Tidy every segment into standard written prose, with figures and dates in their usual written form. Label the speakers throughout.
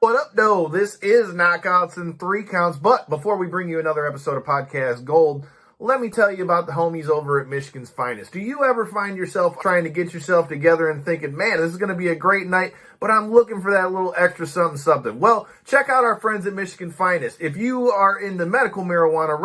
Speaker 1: What up, though? This is Knockouts in 3 Counts. But before we bring you another episode of Podcast Gold, let me tell you about the homies over at Michigan's Finest. Do you ever find yourself trying to get yourself together and thinking, man, this is going to be a great night, but I'm looking for that little extra something? Well, check out our friends at Michigan Finest. If you are into medical marijuana,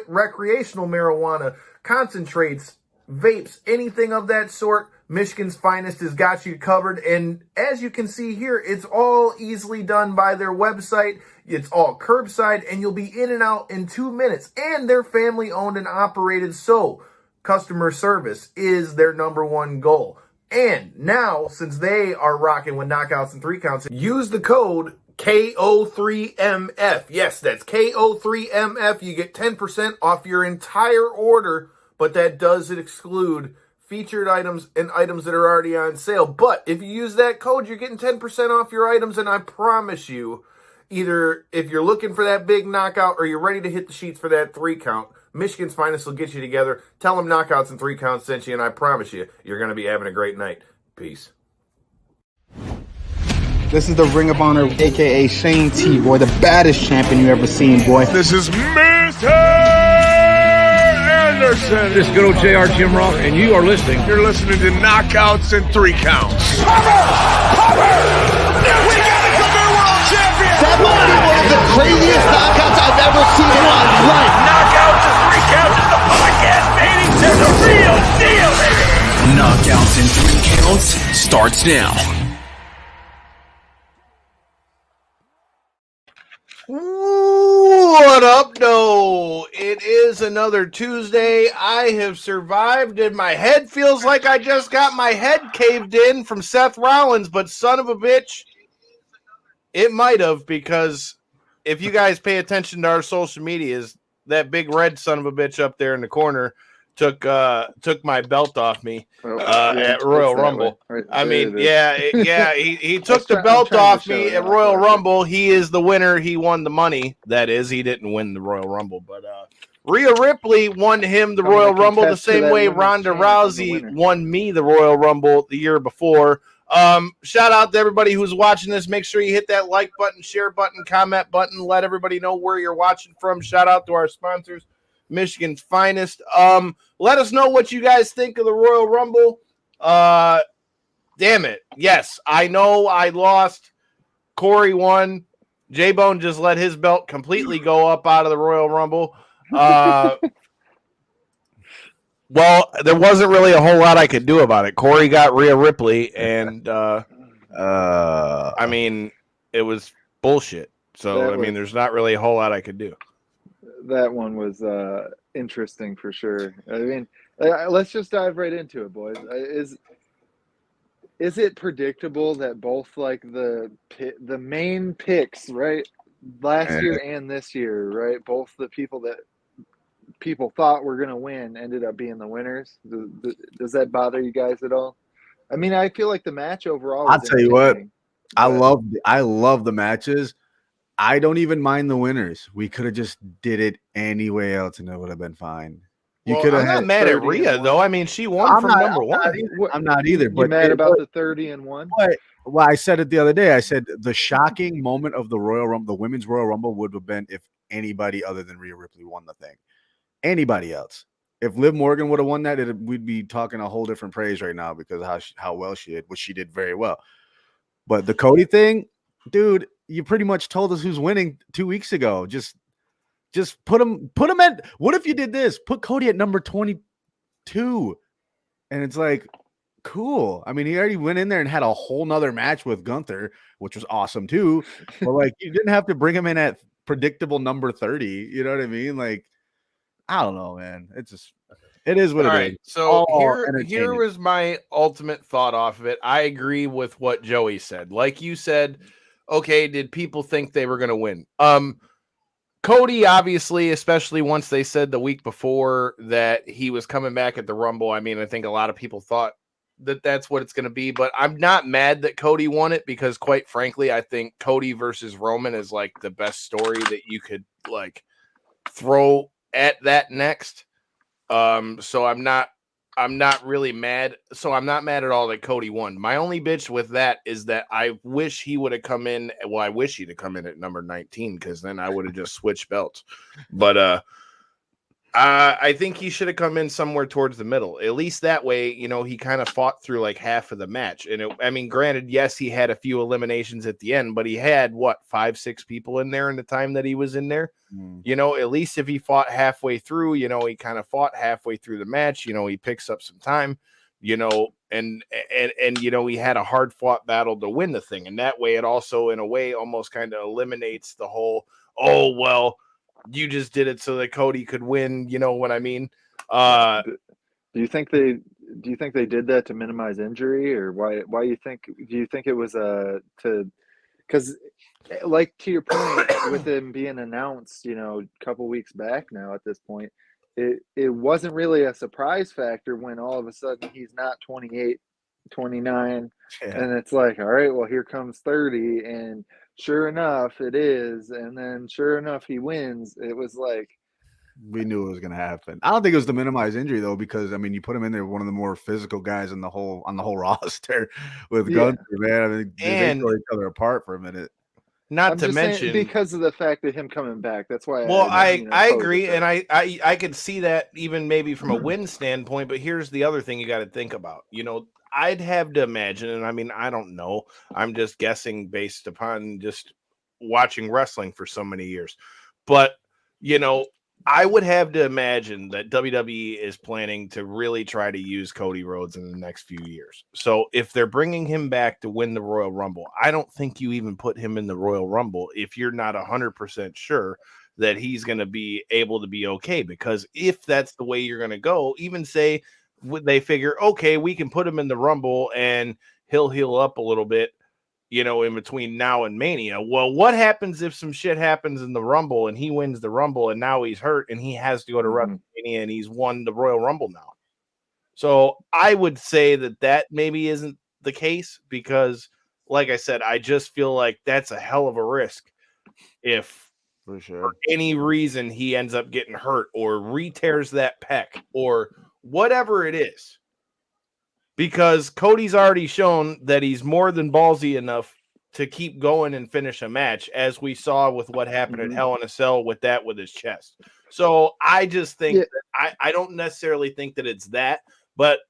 Speaker 1: recreational marijuana, concentrates, vapes, anything of that sort, Michigan's Finest has got you covered. And as you can see here, it's all easily done by their website. It's all curbside, and you'll be in and out in 2 minutes. And they're family owned and operated, so customer service is their number one goal. And now, since they are rocking with Knockouts in 3 Counts, use the code KO3MF. Yes, that's KO3MF. You get 10% off your entire order, but that does exclude featured items and items that are already on sale. But if you use that code, you're getting 10% off your items, and I promise you, either if you're looking for that big knockout or you're ready to hit the sheets for that 3 count, Michigan's Finest will get you together. Tell them Knockouts in 3 Counts sent you, and I promise you, you're going to be having a great night. Peace.
Speaker 2: This is the Ring of Honor, a.k.a. Shane T, boy, the baddest champion you ever seen, boy.
Speaker 3: This is Mr. Anderson.
Speaker 4: This is good old JR Jim Rock, and you are listening.
Speaker 3: You're listening to Knockouts in 3 Counts.
Speaker 5: We got a new world champion! That might be one of the craziest knockouts I've ever seen in my life.
Speaker 3: Knockouts in 3 Counts is the podcast meeting to the real deal, baby!
Speaker 6: Knockouts in 3 Counts starts now.
Speaker 1: What up, though? It is another Tuesday. I have survived, and my head feels like I just got my head caved in from Seth Rollins, but son of a bitch, it might have, because if you guys pay attention to our social medias, that big red son of a bitch up there in the corner took my belt off me at Royal Rumble.
Speaker 2: Right,
Speaker 1: I mean, he took the belt off me at Royal Rumble. He is the winner. He won the money. That is, he didn't win the Royal Rumble, but Rhea Ripley won him the Royal Rumble the same way Ronda Rousey won me the Royal Rumble the year before. Shout out to everybody who's watching this. Make sure you hit that like button, share button, comment button. Let everybody know where you're watching from. Shout out to our sponsors, Michigan's Finest. Let us know what you guys think of the Royal Rumble. Damn it. Yes, I know I lost. Cory won. J-Bone just let his belt completely go up out of the Royal Rumble. Well, there wasn't really a whole lot I could do about it. Cory got Rhea Ripley, and I mean, it was bullshit. So, there's not really a whole lot I could do.
Speaker 7: That one was interesting for sure. I mean, let's just dive right into it, boys. Is it predictable that both like the main picks, right, last year and this year, right, both the people that people thought were going to win ended up being the winners? Does that bother you guys at all? I mean, I feel like the match overall.
Speaker 2: I'll tell you what, I love the matches. I don't even mind the winners. We could have just did it anyway else, and it would have been fine. You could have.
Speaker 1: I'm not mad at Rhea though. I mean, she won from number one.
Speaker 2: I'm not either.
Speaker 7: But mad about the 30-1?
Speaker 2: Well, I said it the other day. I said the shocking moment of the Royal Rumble, the women's Royal Rumble, would have been if anybody other than Rhea Ripley won the thing. Anybody else. If Liv Morgan would have won that, we'd be talking a whole different praise right now because of how well she did, which she did very well. But the Cody thing, dude, you pretty much told us who's winning 2 weeks ago. Just put him at. What if you did this? Put Cody at number 22, and it's like cool. I mean, he already went in there and had a whole nother match with Gunther, which was awesome too. But like, you didn't have to bring him in at predictable number 30. You know what I mean? Like, I don't know, man. It is what it is.
Speaker 1: So here was my ultimate thought off of it. I agree with what Joey said. Like you said, okay, did people think they were going to win? Cody, obviously, especially once they said the week before that he was coming back at the Rumble. I mean, I think a lot of people thought that that's what it's going to be, but I'm not mad that Cody won it because, quite frankly, I think Cody versus Roman is like the best story that you could like throw at that next. So I'm not I'm not really mad. So I'm not mad at all that Cody won. My only bitch with that is that I wish he would have come in. Well, I wish he'd have come in at number 19 because then I would have just switched belts. But I think he should have come in somewhere towards the middle. At least that way, he kind of fought through like half of the match. And granted, yes, he had a few eliminations at the end, but he had 5, 6 people in there in the time that he was in there. At least if he fought halfway through, he kind of fought halfway through the match. He picks up some time, and he had a hard fought battle to win the thing. And that way, it also, in a way, almost kind of eliminates the whole, oh, well, you just did it so that Cody could win. You know what I mean?
Speaker 7: Do you think they did that to minimize injury, or why do you think it was because like to your point with him being announced, a couple weeks back now at this point, it wasn't really a surprise factor when all of a sudden he's not 28, 29, and it's like, all right, well, here comes 30, and sure enough, it is. And then sure enough, he wins. It was like,
Speaker 2: we knew it was going to happen. I don't think it was to minimize injury though, because you put him in there, one of the more physical guys on the whole roster with Gunther, man. They tore each other apart for a minute.
Speaker 1: Not to mention
Speaker 7: because of the fact of him coming back. That's why.
Speaker 1: Well, I agree, and I could see that even maybe from a win standpoint. But here's the other thing you got to think about. I'd have to imagine, and I don't know. I'm just guessing based upon just watching wrestling for so many years. But, I would have to imagine that WWE is planning to really try to use Cody Rhodes in the next few years. So if they're bringing him back to win the Royal Rumble, I don't think you even put him in the Royal Rumble if you're not 100% sure that he's going to be able to be okay. Because if that's the way you're going to go, even say they figure, okay, we can put him in the Rumble and he'll heal up a little bit, in between now and Mania. Well, what happens if some shit happens in the Rumble and he wins the Rumble and now he's hurt and he has to go to WrestleMania and he's won the Royal Rumble now? So I would say that maybe isn't the case because, like I said, I just feel like that's a hell of a risk if
Speaker 2: for sure
Speaker 1: for any reason he ends up getting hurt or re-tears that pec or whatever it is. Because Cody's already shown that he's more than ballsy enough to keep going and finish a match, as we saw with what happened at Hell in a Cell with his chest. So I just think that I don't necessarily think that it's that, but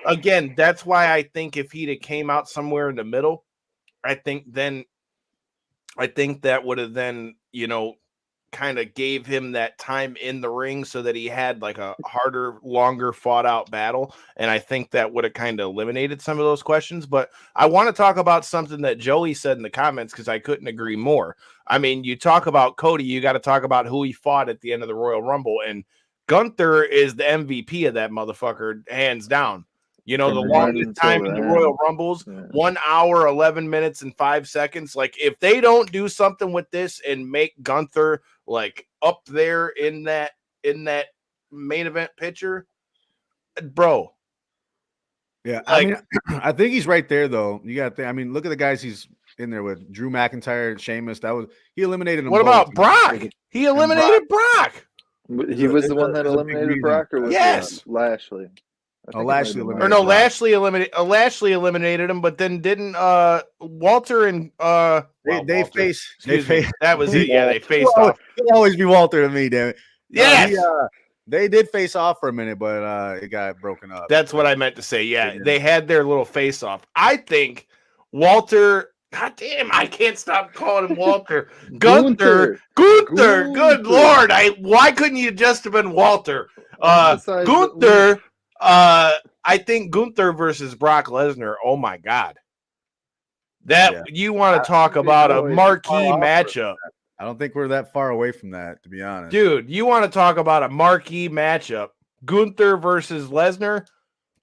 Speaker 1: again, that's why I think if he'd have came out somewhere in the middle, I think that would have then, kind of gave him that time in the ring so that he had like a harder, longer fought out battle. And I think that would have kind of eliminated some of those questions. But I want to talk about something that Joey said in the comments because I couldn't agree more. You talk about Cody, you got to talk about who he fought at the end of the Royal Rumble. And Gunther is the MVP of that motherfucker, hands down. The longest time in the Royal Rumbles, 1 hour, 11 minutes, and 5 seconds. Like, if they don't do something with this and make Gunther like up there in that main event picture, bro.
Speaker 2: Yeah, I think he's right there though. You got to think. Look at the guys he's in there with: Drew McIntyre, Sheamus. He eliminated them.
Speaker 1: What about Brock? He eliminated Brock.
Speaker 7: He was the one that eliminated Brock, or was Lashley?
Speaker 2: Lashley eliminated.
Speaker 1: Or no, Brock. Lashley eliminated him, but then didn't Walter and
Speaker 2: they face.
Speaker 1: That was it. Yeah, they faced off.
Speaker 2: It'll always be Walter to me, damn it.
Speaker 1: Yes.
Speaker 2: They did face off for a minute, but it got broken up.
Speaker 1: That's what I meant to say. Yeah, they had their little face off. I think Walter. God damn, I can't stop calling him Walter. Gunther. Good Lord. Why couldn't you just have been Walter? Gunther. I think Gunther versus Brock Lesnar. Oh my God. You want to talk about a marquee matchup.
Speaker 2: I don't think we're that far away from that, to be honest.
Speaker 1: Dude, you want to talk about a marquee matchup. Gunther versus Lesnar?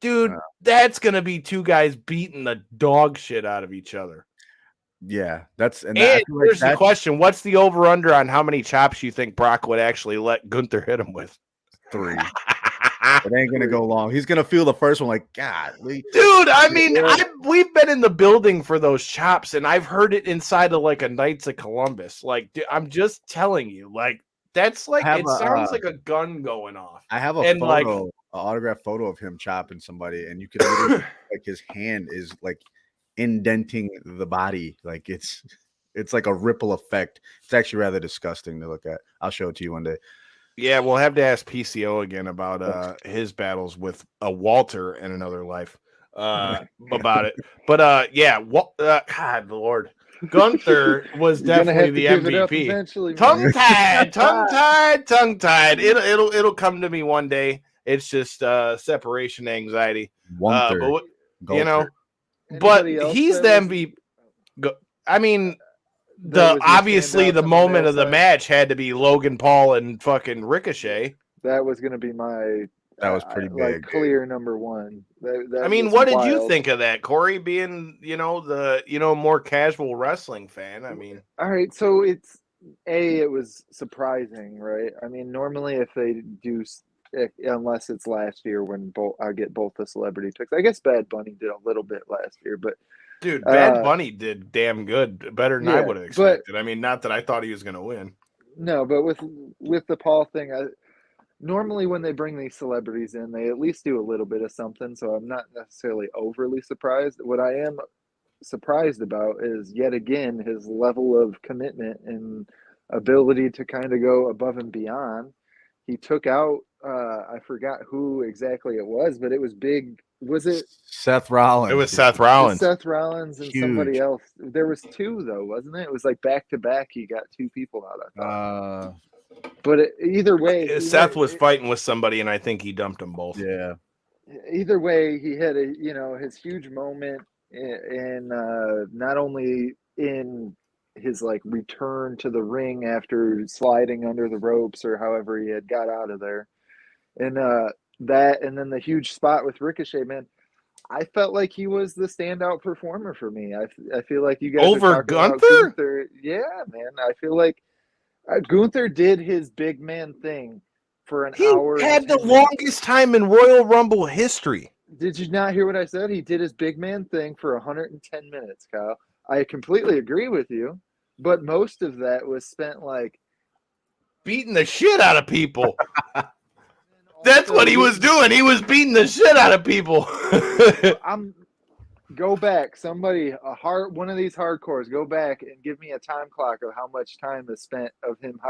Speaker 1: Dude, that's going to be two guys beating the dog shit out of each other.
Speaker 2: Yeah,
Speaker 1: here's the question. What's the over-under on how many chops you think Brock would actually let Gunther hit him with?
Speaker 2: 3. It ain't gonna go long. He's gonna feel the first one like, God,
Speaker 1: dude. We've been in the building for those chops, and I've heard it inside of like a Knights of Columbus. Like, dude, I'm just telling you, like that's like it sounds like a gun going off.
Speaker 2: I have a photo. autographed photo of him chopping somebody, and you could literally like his hand is like indenting the body, like it's like a ripple effect. It's actually rather disgusting to look at. I'll show it to you one day.
Speaker 8: Yeah, we'll have to ask PCO again about his battles with Walter in another life about it. But yeah, God Lord, Gunther was
Speaker 7: You're gonna
Speaker 8: definitely
Speaker 7: have
Speaker 8: the
Speaker 7: to give it up
Speaker 8: MVP.
Speaker 7: eventually,
Speaker 8: Tongue
Speaker 7: man.
Speaker 8: tied. It'll come to me one day. It's just separation anxiety. But you know, but
Speaker 7: Anybody else
Speaker 8: he's
Speaker 7: that
Speaker 8: the
Speaker 7: was-
Speaker 8: MVP. I mean,
Speaker 7: that was your
Speaker 8: obviously
Speaker 7: standout
Speaker 8: the
Speaker 7: from
Speaker 8: moment
Speaker 7: male
Speaker 8: of the
Speaker 7: side?
Speaker 8: match had to be Logan Paul and fucking Ricochet.
Speaker 7: That was gonna be my
Speaker 2: That was pretty
Speaker 7: like
Speaker 2: big,
Speaker 7: clear number one. That
Speaker 8: I mean,
Speaker 7: was
Speaker 8: what did you
Speaker 7: wild.
Speaker 8: think of that, Corey? Being the more casual wrestling fan. I mean,
Speaker 7: All right, so it was surprising, right? I mean, normally if they do, unless it's last year when I get both the celebrity picks. I guess Bad Bunny did a little bit last year, but
Speaker 8: dude, Bad Bunny did damn good, better than I
Speaker 7: yeah,
Speaker 8: would have
Speaker 7: but-
Speaker 8: expected. I mean, not that I thought he was going to win.
Speaker 7: no, but with the Paul thing, normally when they bring these celebrities in, they at least do a little bit of something. So I'm not necessarily overly surprised. What I am surprised about is yet again his level of commitment and ability to kind of go above and beyond. He took out I forgot who exactly it was, but it was big. Was it
Speaker 2: Seth Rollins?
Speaker 8: It was Seth Rollins.
Speaker 7: Seth Rollins and
Speaker 2: Huge.
Speaker 7: somebody else? There was two though, wasn't it? It was like back to back. He got two people out. I thought. But either way,
Speaker 8: Seth was fighting with somebody, and I think he dumped them both.
Speaker 2: Yeah.
Speaker 7: Either way, he had his huge moment in not only in his like return to the ring after sliding under the ropes or however he had got out of there, and that, and then the huge spot with Ricochet, man. I felt like he was the standout performer for me. I feel like you guys
Speaker 8: Over
Speaker 7: are talking about
Speaker 8: Gunther?
Speaker 7: Gunther. Yeah, man. I feel like Gunther did his big man thing for an
Speaker 8: He
Speaker 7: hour. and
Speaker 8: had the
Speaker 7: 10 minutes.
Speaker 8: longest time in Royal Rumble history.
Speaker 7: Did you not hear what I said? He did his big man thing for 110 minutes, Kyle. I completely agree with you, but most of that was spent like
Speaker 8: Beating the shit out of people. That's what he was doing. He was beating the shit out of people.
Speaker 7: Go back, somebody, one of these hardcores, go back and give me a time clock of how much time is spent of him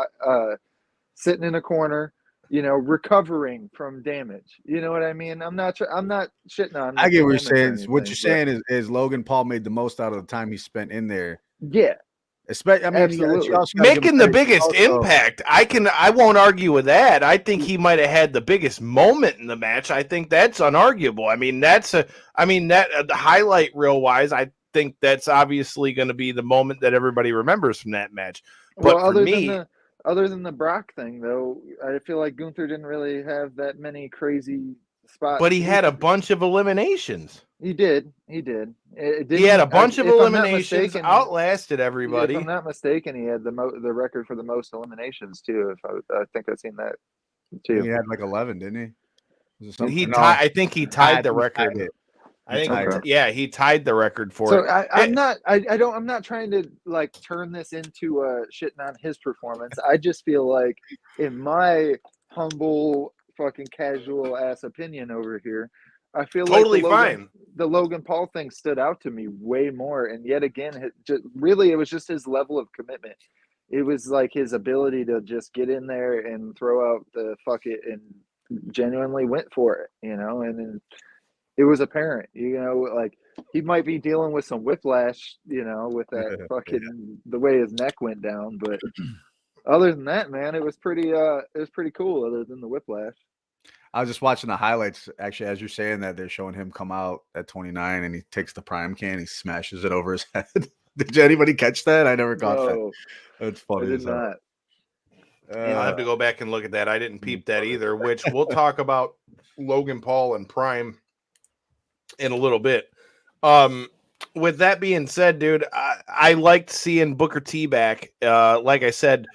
Speaker 7: sitting in a corner, recovering from damage. You know what I mean? I'm not shitting on.
Speaker 2: I get what you're
Speaker 7: performance or
Speaker 2: saying.
Speaker 7: anything,
Speaker 2: What you're
Speaker 7: but-
Speaker 2: saying is Logan Paul made the most out of the time he spent in there.
Speaker 7: Yeah,
Speaker 2: Especially, I mean,
Speaker 7: Absolutely.
Speaker 2: you also gotta give
Speaker 8: Making
Speaker 2: him
Speaker 8: the
Speaker 2: credit.
Speaker 8: biggest
Speaker 2: Also,
Speaker 8: impact. I won't argue with that. I think he might have had the biggest moment in the match. I think that's unarguable. I mean, the highlight reel wise, I think that's obviously going to be the moment that everybody remembers from that match. But
Speaker 7: well,
Speaker 8: for me,
Speaker 7: other than the Brock thing, though, I feel like Gunther didn't really have that many crazy spots.
Speaker 8: but he had a bunch of eliminations.
Speaker 7: He did. It
Speaker 8: He had a bunch of
Speaker 7: if I'm not
Speaker 8: eliminations,
Speaker 7: mistaken,
Speaker 8: outlasted
Speaker 7: If
Speaker 8: everybody.
Speaker 7: I'm not mistaken, he had the record for the most eliminations too. I think I've seen that too.
Speaker 2: he had like 11, didn't he? Was it something? No,
Speaker 8: I think he tied the
Speaker 2: he
Speaker 8: record.
Speaker 2: tied it.
Speaker 8: I think,
Speaker 2: tied it.
Speaker 8: he tied the record for
Speaker 7: So
Speaker 8: it.
Speaker 7: I'm not trying to like turn this into shitting on his performance. I just feel like, in my humble fucking casual ass opinion over here, I feel
Speaker 8: Totally
Speaker 7: like
Speaker 8: fine.
Speaker 7: the Logan Paul thing stood out to me way more, and yet again, it was just his level of commitment. It was like his ability to just get in there and throw out the fuck it and genuinely went for it, and then it was apparent, like he might be dealing with some whiplash, with that fucking the way his neck went down, but other than that, man, it was pretty cool. Other than the whiplash.
Speaker 2: I was just watching the highlights. Actually, as you're saying that, they're showing him come out at 29 and he takes the prime can, he smashes it over his head. Did anybody catch that? I never caught that. That's
Speaker 7: I
Speaker 2: funny.
Speaker 7: did
Speaker 2: as hell.
Speaker 7: not.
Speaker 8: I'll have to go back and look at that. I didn't peep that either, which we'll talk about Logan Paul and Prime in a little bit. With that being said, dude, I liked seeing Booker T back. Like I said,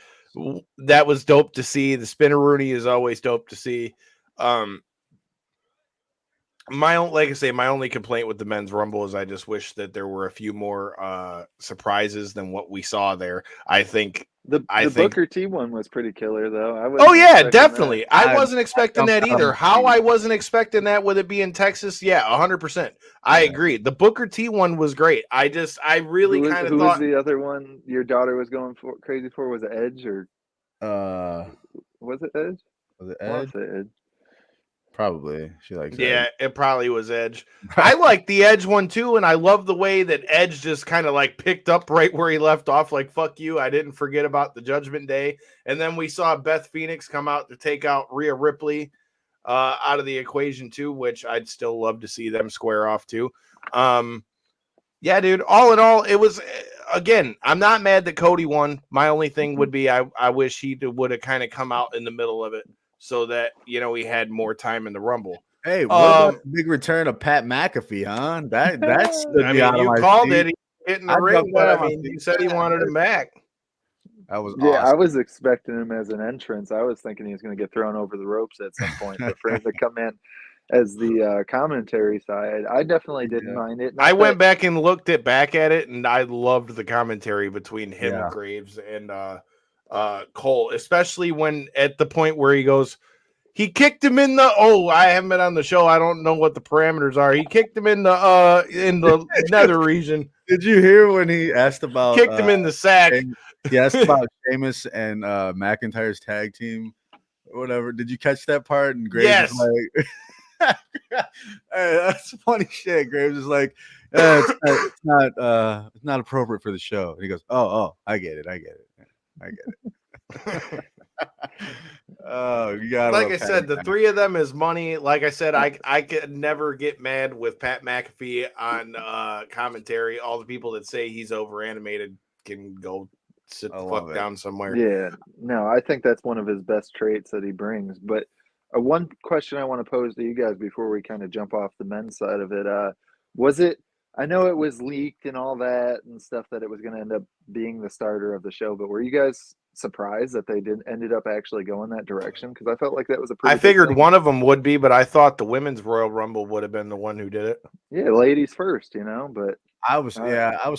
Speaker 8: that was dope to see. The Spinneroonie is always dope to see. my only complaint with the men's rumble is I just wish that there were a few more surprises than what we saw there. I think
Speaker 7: the Booker T one was pretty killer though.
Speaker 8: Oh yeah, definitely.
Speaker 7: That.
Speaker 8: I wasn't expecting that either. How I wasn't expecting that with it being Texas, yeah, 100%. I agree. The Booker T one was great. I really kind of thought.
Speaker 7: Who was the other one your daughter was going crazy for? Was it Edge or? Was it Edge?
Speaker 2: Was it Edge?
Speaker 7: Edge.
Speaker 2: Probably. She likes
Speaker 8: Edge. It probably was Edge.
Speaker 2: Right.
Speaker 8: I like the Edge one too, and I love the way that Edge just kind of like picked up right where he left off, like, fuck you, I didn't forget about the Judgment Day. And then we saw Beth Phoenix come out to take out Rhea Ripley out of the equation too, which I'd still love to see them square off too. Yeah, dude, all in all, it was, again, I'm not mad that Cody won. My only thing would be I wish he would have kind of come out in the middle of it, so that, you know, he had more time in the Rumble.
Speaker 2: Hey, what about the big return of Pat McAfee, huh? That's
Speaker 8: I mean, you called it. He hit in the ring, but I mean, you said he wanted him back.
Speaker 2: That was
Speaker 7: awesome.
Speaker 2: I
Speaker 7: was expecting him as an entrance. I was thinking he was going to get thrown over the ropes at some point, but for him to come in as the commentary side, I definitely didn't mind it.
Speaker 8: I went back and looked back at it, and I loved the commentary between him and Graves and Cole, especially when at the point where he goes, he kicked him in the I haven't been on the show, I don't know what the parameters are. He kicked him in the nether region.
Speaker 2: Did you hear when he asked about
Speaker 8: kicked him in the sack?
Speaker 2: He asked about Sheamus and McIntyre's tag team or whatever. Did you catch that part? And Graves is like, hey, that's funny shit. Graves is like, it's not appropriate for the show. And he goes, oh, I get it. Oh, you got,
Speaker 8: like I said, the three of them is money. Like I said, I could never get mad with Pat McAfee on commentary. All the people that say he's over animated can go sit the fuck down somewhere.
Speaker 7: Yeah, no, I think that's one of his best traits that he brings. But one question I want to pose to you guys before we kind of jump off the men's side of it, was it, I know it was leaked and all that and stuff that it was going to end up being the starter of the show, but were you guys surprised that they ended up actually going that direction? Because I felt like that was a pretty
Speaker 8: I figured one of them would be, but I thought the women's Royal Rumble would have been the one who did it.
Speaker 7: Yeah, ladies first, you know, but
Speaker 2: I was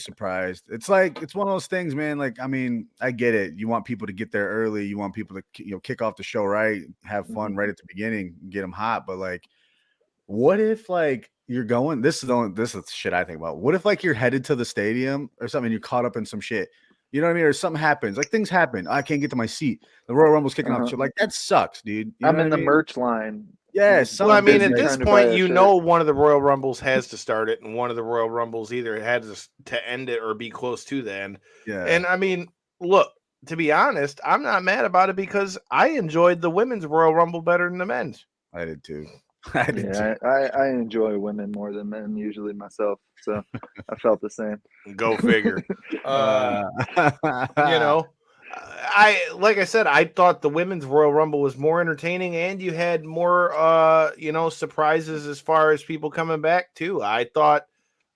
Speaker 2: surprised. It's like, it's one of those things, man. Like, I mean, I get it. You want people to get there early. You want people to, kick off the show right, have fun right at the beginning, get them hot. But like, what if like you're going? This is shit I think about. What if like you're headed to the stadium or something, and you're caught up in some shit? You know what I mean? Or something happens. Like things happen. I can't get to my seat. The Royal Rumble's kicking off. Like that sucks, dude.
Speaker 7: I'm in the merch line.
Speaker 2: Yes.
Speaker 8: Well, I mean, at this point, you know, one of the Royal Rumbles has to start it, and one of the Royal Rumbles either has to end it or be close to the end.
Speaker 2: Yeah.
Speaker 8: And I mean, look, to be honest, I'm not mad about it because I enjoyed the women's Royal Rumble better than the men's.
Speaker 2: I did too.
Speaker 7: I enjoy women more than men usually myself, so I felt the same.
Speaker 8: Go figure. You know, like I said, I thought the women's Royal Rumble was more entertaining, and you had more surprises as far as people coming back too. I thought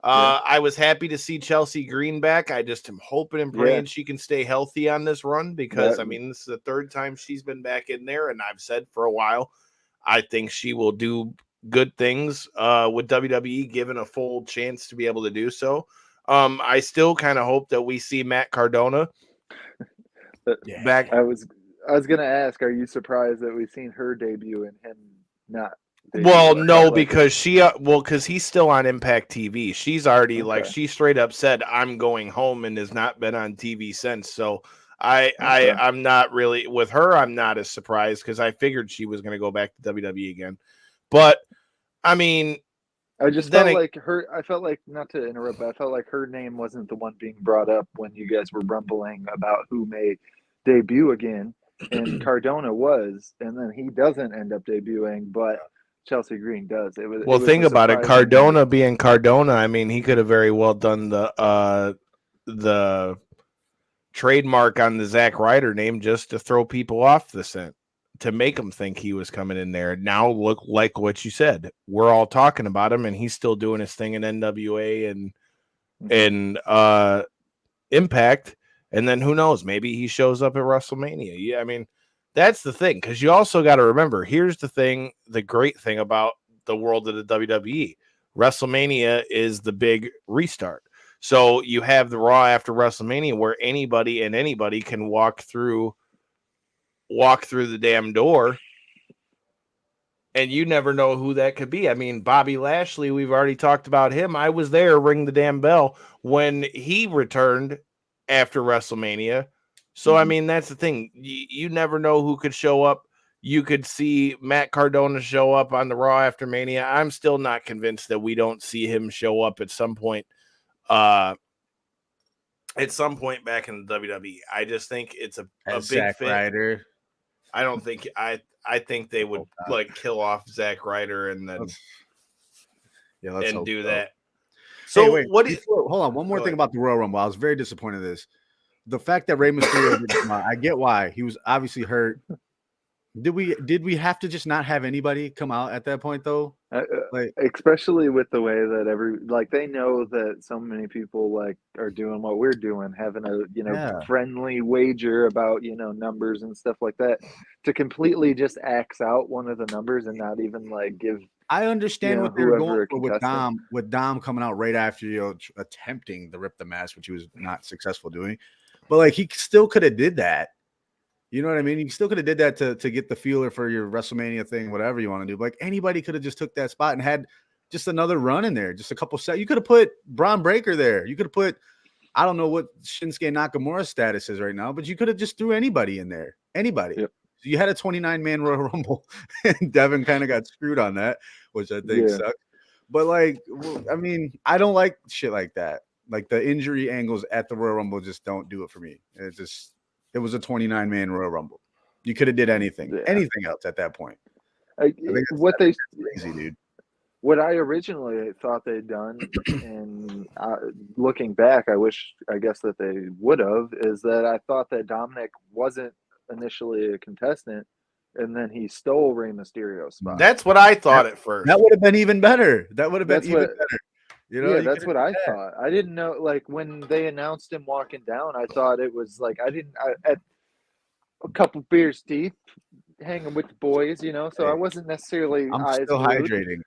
Speaker 8: I was happy to see Chelsea Green back. I just am hoping and praying she can stay healthy on this run, because I mean, this is the third time she's been back in there, and I've said for a while I think she will do good things with WWE, given a full chance to be able to do so. I still kind of hope that we see Matt Cardona back.
Speaker 7: I was gonna ask, are you surprised that we've seen her debut and him not?
Speaker 8: Well, no, because because he's still on Impact TV. She's already she straight up said, "I'm going home," and has not been on TV since. So I'm not really with her. I'm not as surprised because I figured she was going to go back to WWE again. But I mean,
Speaker 7: I just felt like her. I felt like, not to interrupt, but I felt like her name wasn't the one being brought up when you guys were rumbling about who may debut again, and Cardona was, and then he doesn't end up debuting, but Chelsea Green does.
Speaker 8: Think about it. Cardona being Cardona, I mean, he could have very well done the trademark on the Zack Ryder name just to throw people off the scent, to make them think he was coming in there. Now look, like what you said, we're all talking about him, and he's still doing his thing in NWA and Impact. And then who knows, maybe he shows up at WrestleMania. Yeah, I mean, that's the thing, because you also got to remember, here's the thing, the great thing about the world of the WWE. WrestleMania is the big restart. So you have the Raw after WrestleMania where anybody can walk through the damn door, and you never know who that could be. I mean, Bobby Lashley, we've already talked about him. I was there, ring the damn bell, when he returned after WrestleMania. So, I mean, that's the thing. You never know who could show up. You could see Matt Cardona show up on the Raw after Mania. I'm still not convinced that we don't see him show up at some point back in the WWE. I just think it's a big
Speaker 2: Zack
Speaker 8: fit.
Speaker 2: Ryder.
Speaker 8: I don't think I think they would like kill off Zack Ryder and then
Speaker 2: let's
Speaker 8: do
Speaker 2: so.
Speaker 8: that. So
Speaker 2: hey, wait,
Speaker 8: what is
Speaker 2: hold on, one more thing about the Royal Rumble. I was very disappointed in this. The fact that Rey Mysterio didn't come out, I get why. He was obviously hurt. Did we have to just not have anybody come out at that point though?
Speaker 7: Like, especially with the way that they know that so many people like are doing what we're doing, having a friendly wager about numbers and stuff like that, to completely just axe out one of the numbers and not even like give.
Speaker 2: I understand what they're going for with Dom coming out right after attempting to rip the mask, which he was not successful doing, but like he still could have did that. You know what I mean? You still could have did that to get the feeler for your WrestleMania thing, whatever you want to do. But like anybody could have just took that spot and had just another run in there, just a couple sets. You could have put Braun Breaker there. You could have put, I don't know what Shinsuke Nakamura's status is right now, but you could have just threw anybody in there. Anybody.
Speaker 7: Yep.
Speaker 2: So you had a 29-man Royal Rumble, and Devin kind of got screwed on that, which I think sucked. But like, I mean, I don't like shit like that. Like the injury angles at the Royal Rumble just don't do it for me. It was a 29-man Royal Rumble. You could have did anything else at that point. Crazy, dude.
Speaker 7: What I originally thought they'd done, and looking back, I guess that they would have, is that I thought that Dominic wasn't initially a contestant, and then he stole Rey Mysterio's spot.
Speaker 8: That's what I thought at first.
Speaker 2: That would have been even better. That would have been even better.
Speaker 7: That's what I thought. I didn't know, like, when they announced him walking down, I thought it was like, at a couple beers deep, hanging with the boys, so I wasn't necessarily
Speaker 2: I'm still hydrating.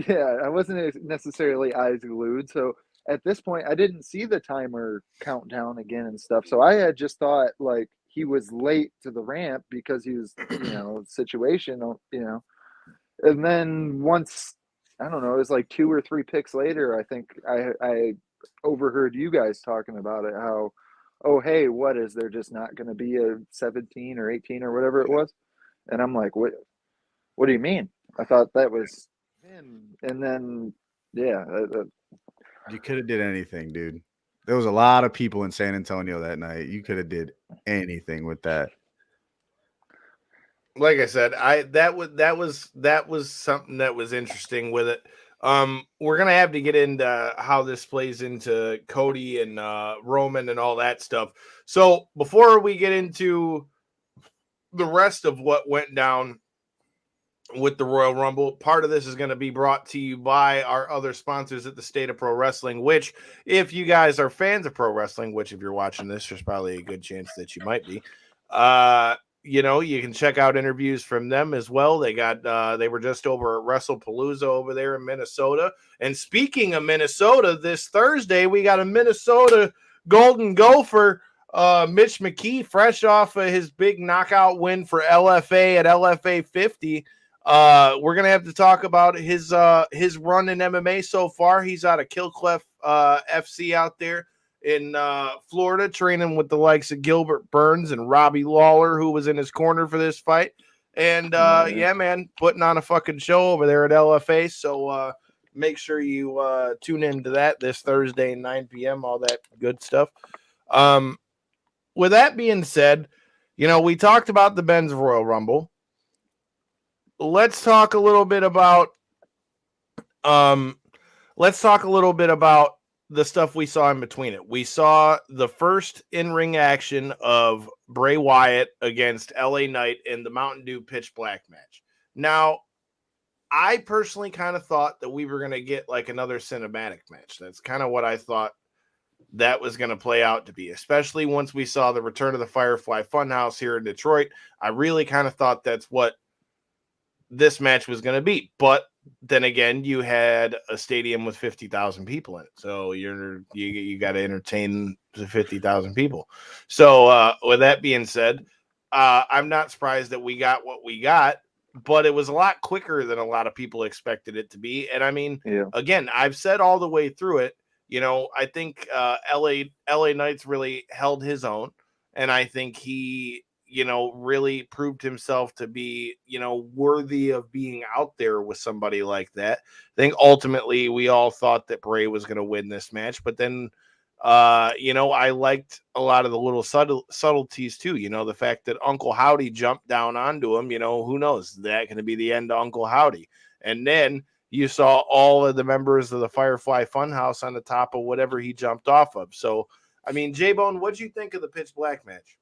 Speaker 7: Yeah, I wasn't necessarily eyes glued. So at this point, I didn't see the timer count down again and stuff. So I had just thought, like, he was late to the ramp because he was, situational, and then once, I don't know, it was like 2 or 3 picks later, I think I overheard you guys talking about it, how, oh, hey, what is there just not going to be a 17 or 18 or whatever it was? And I'm like, what do you mean? I thought that was him. And then,
Speaker 2: you could have did anything, dude. There was a lot of people in San Antonio that night. You could have did anything with that.
Speaker 8: Like I said, that was something that was interesting with it. We're gonna have to get into how this plays into Cody and Roman and all that stuff. So before we get into the rest of what went down with the Royal Rumble, part of this is going to be brought to you by our other sponsors at the State of Pro Wrestling, which, if you guys are fans of pro wrestling, which if you're watching this, there's probably a good chance that you might be, you can check out interviews from them as well. They were just over at WrestlePalooza over there in Minnesota. And speaking of Minnesota, this Thursday, we got a Minnesota Golden Gopher, Mitch McKee, fresh off of his big knockout win for LFA at LFA 50. We're gonna have to talk about his run in MMA so far. He's out of Killcliff FC out there in Florida, training with the likes of Gilbert Burns and Robbie Lawler, who was in his corner for this fight. And man, putting on a fucking show over there at LFA. So make sure you tune into that this Thursday, 9 p.m. All that good stuff. With that being said, we talked about the Ben's Royal Rumble. Let's talk a little bit about the stuff we saw in between it. We saw the first in-ring action of Bray Wyatt against LA Knight in the Mountain Dew Pitch Black match. Now, I personally kind of thought that we were going to get like another cinematic match. That's kind of what I thought that was going to play out to be, especially once we saw the return of the Firefly Funhouse here in Detroit. I really kind of thought that's what this match was going to be, but then again, you had a stadium with 50,000 people in it, so you got to entertain the 50,000 people. So with that being said, I'm not surprised that we got what we got, but it was a lot quicker than a lot of people expected it to be. And I mean, again, I've said all the way through it, I think LA Knight's really held his own, and I think he really proved himself to be, worthy of being out there with somebody like that. I think ultimately we all thought that Bray was going to win this match, but then, I liked a lot of the little subtleties too. The fact that Uncle Howdy jumped down onto him, who knows? Is that going to be the end of Uncle Howdy? And then you saw all of the members of the Firefly Funhouse on the top of whatever he jumped off of. So, I mean, J-Bone, what'd you think of the Pitch Black match?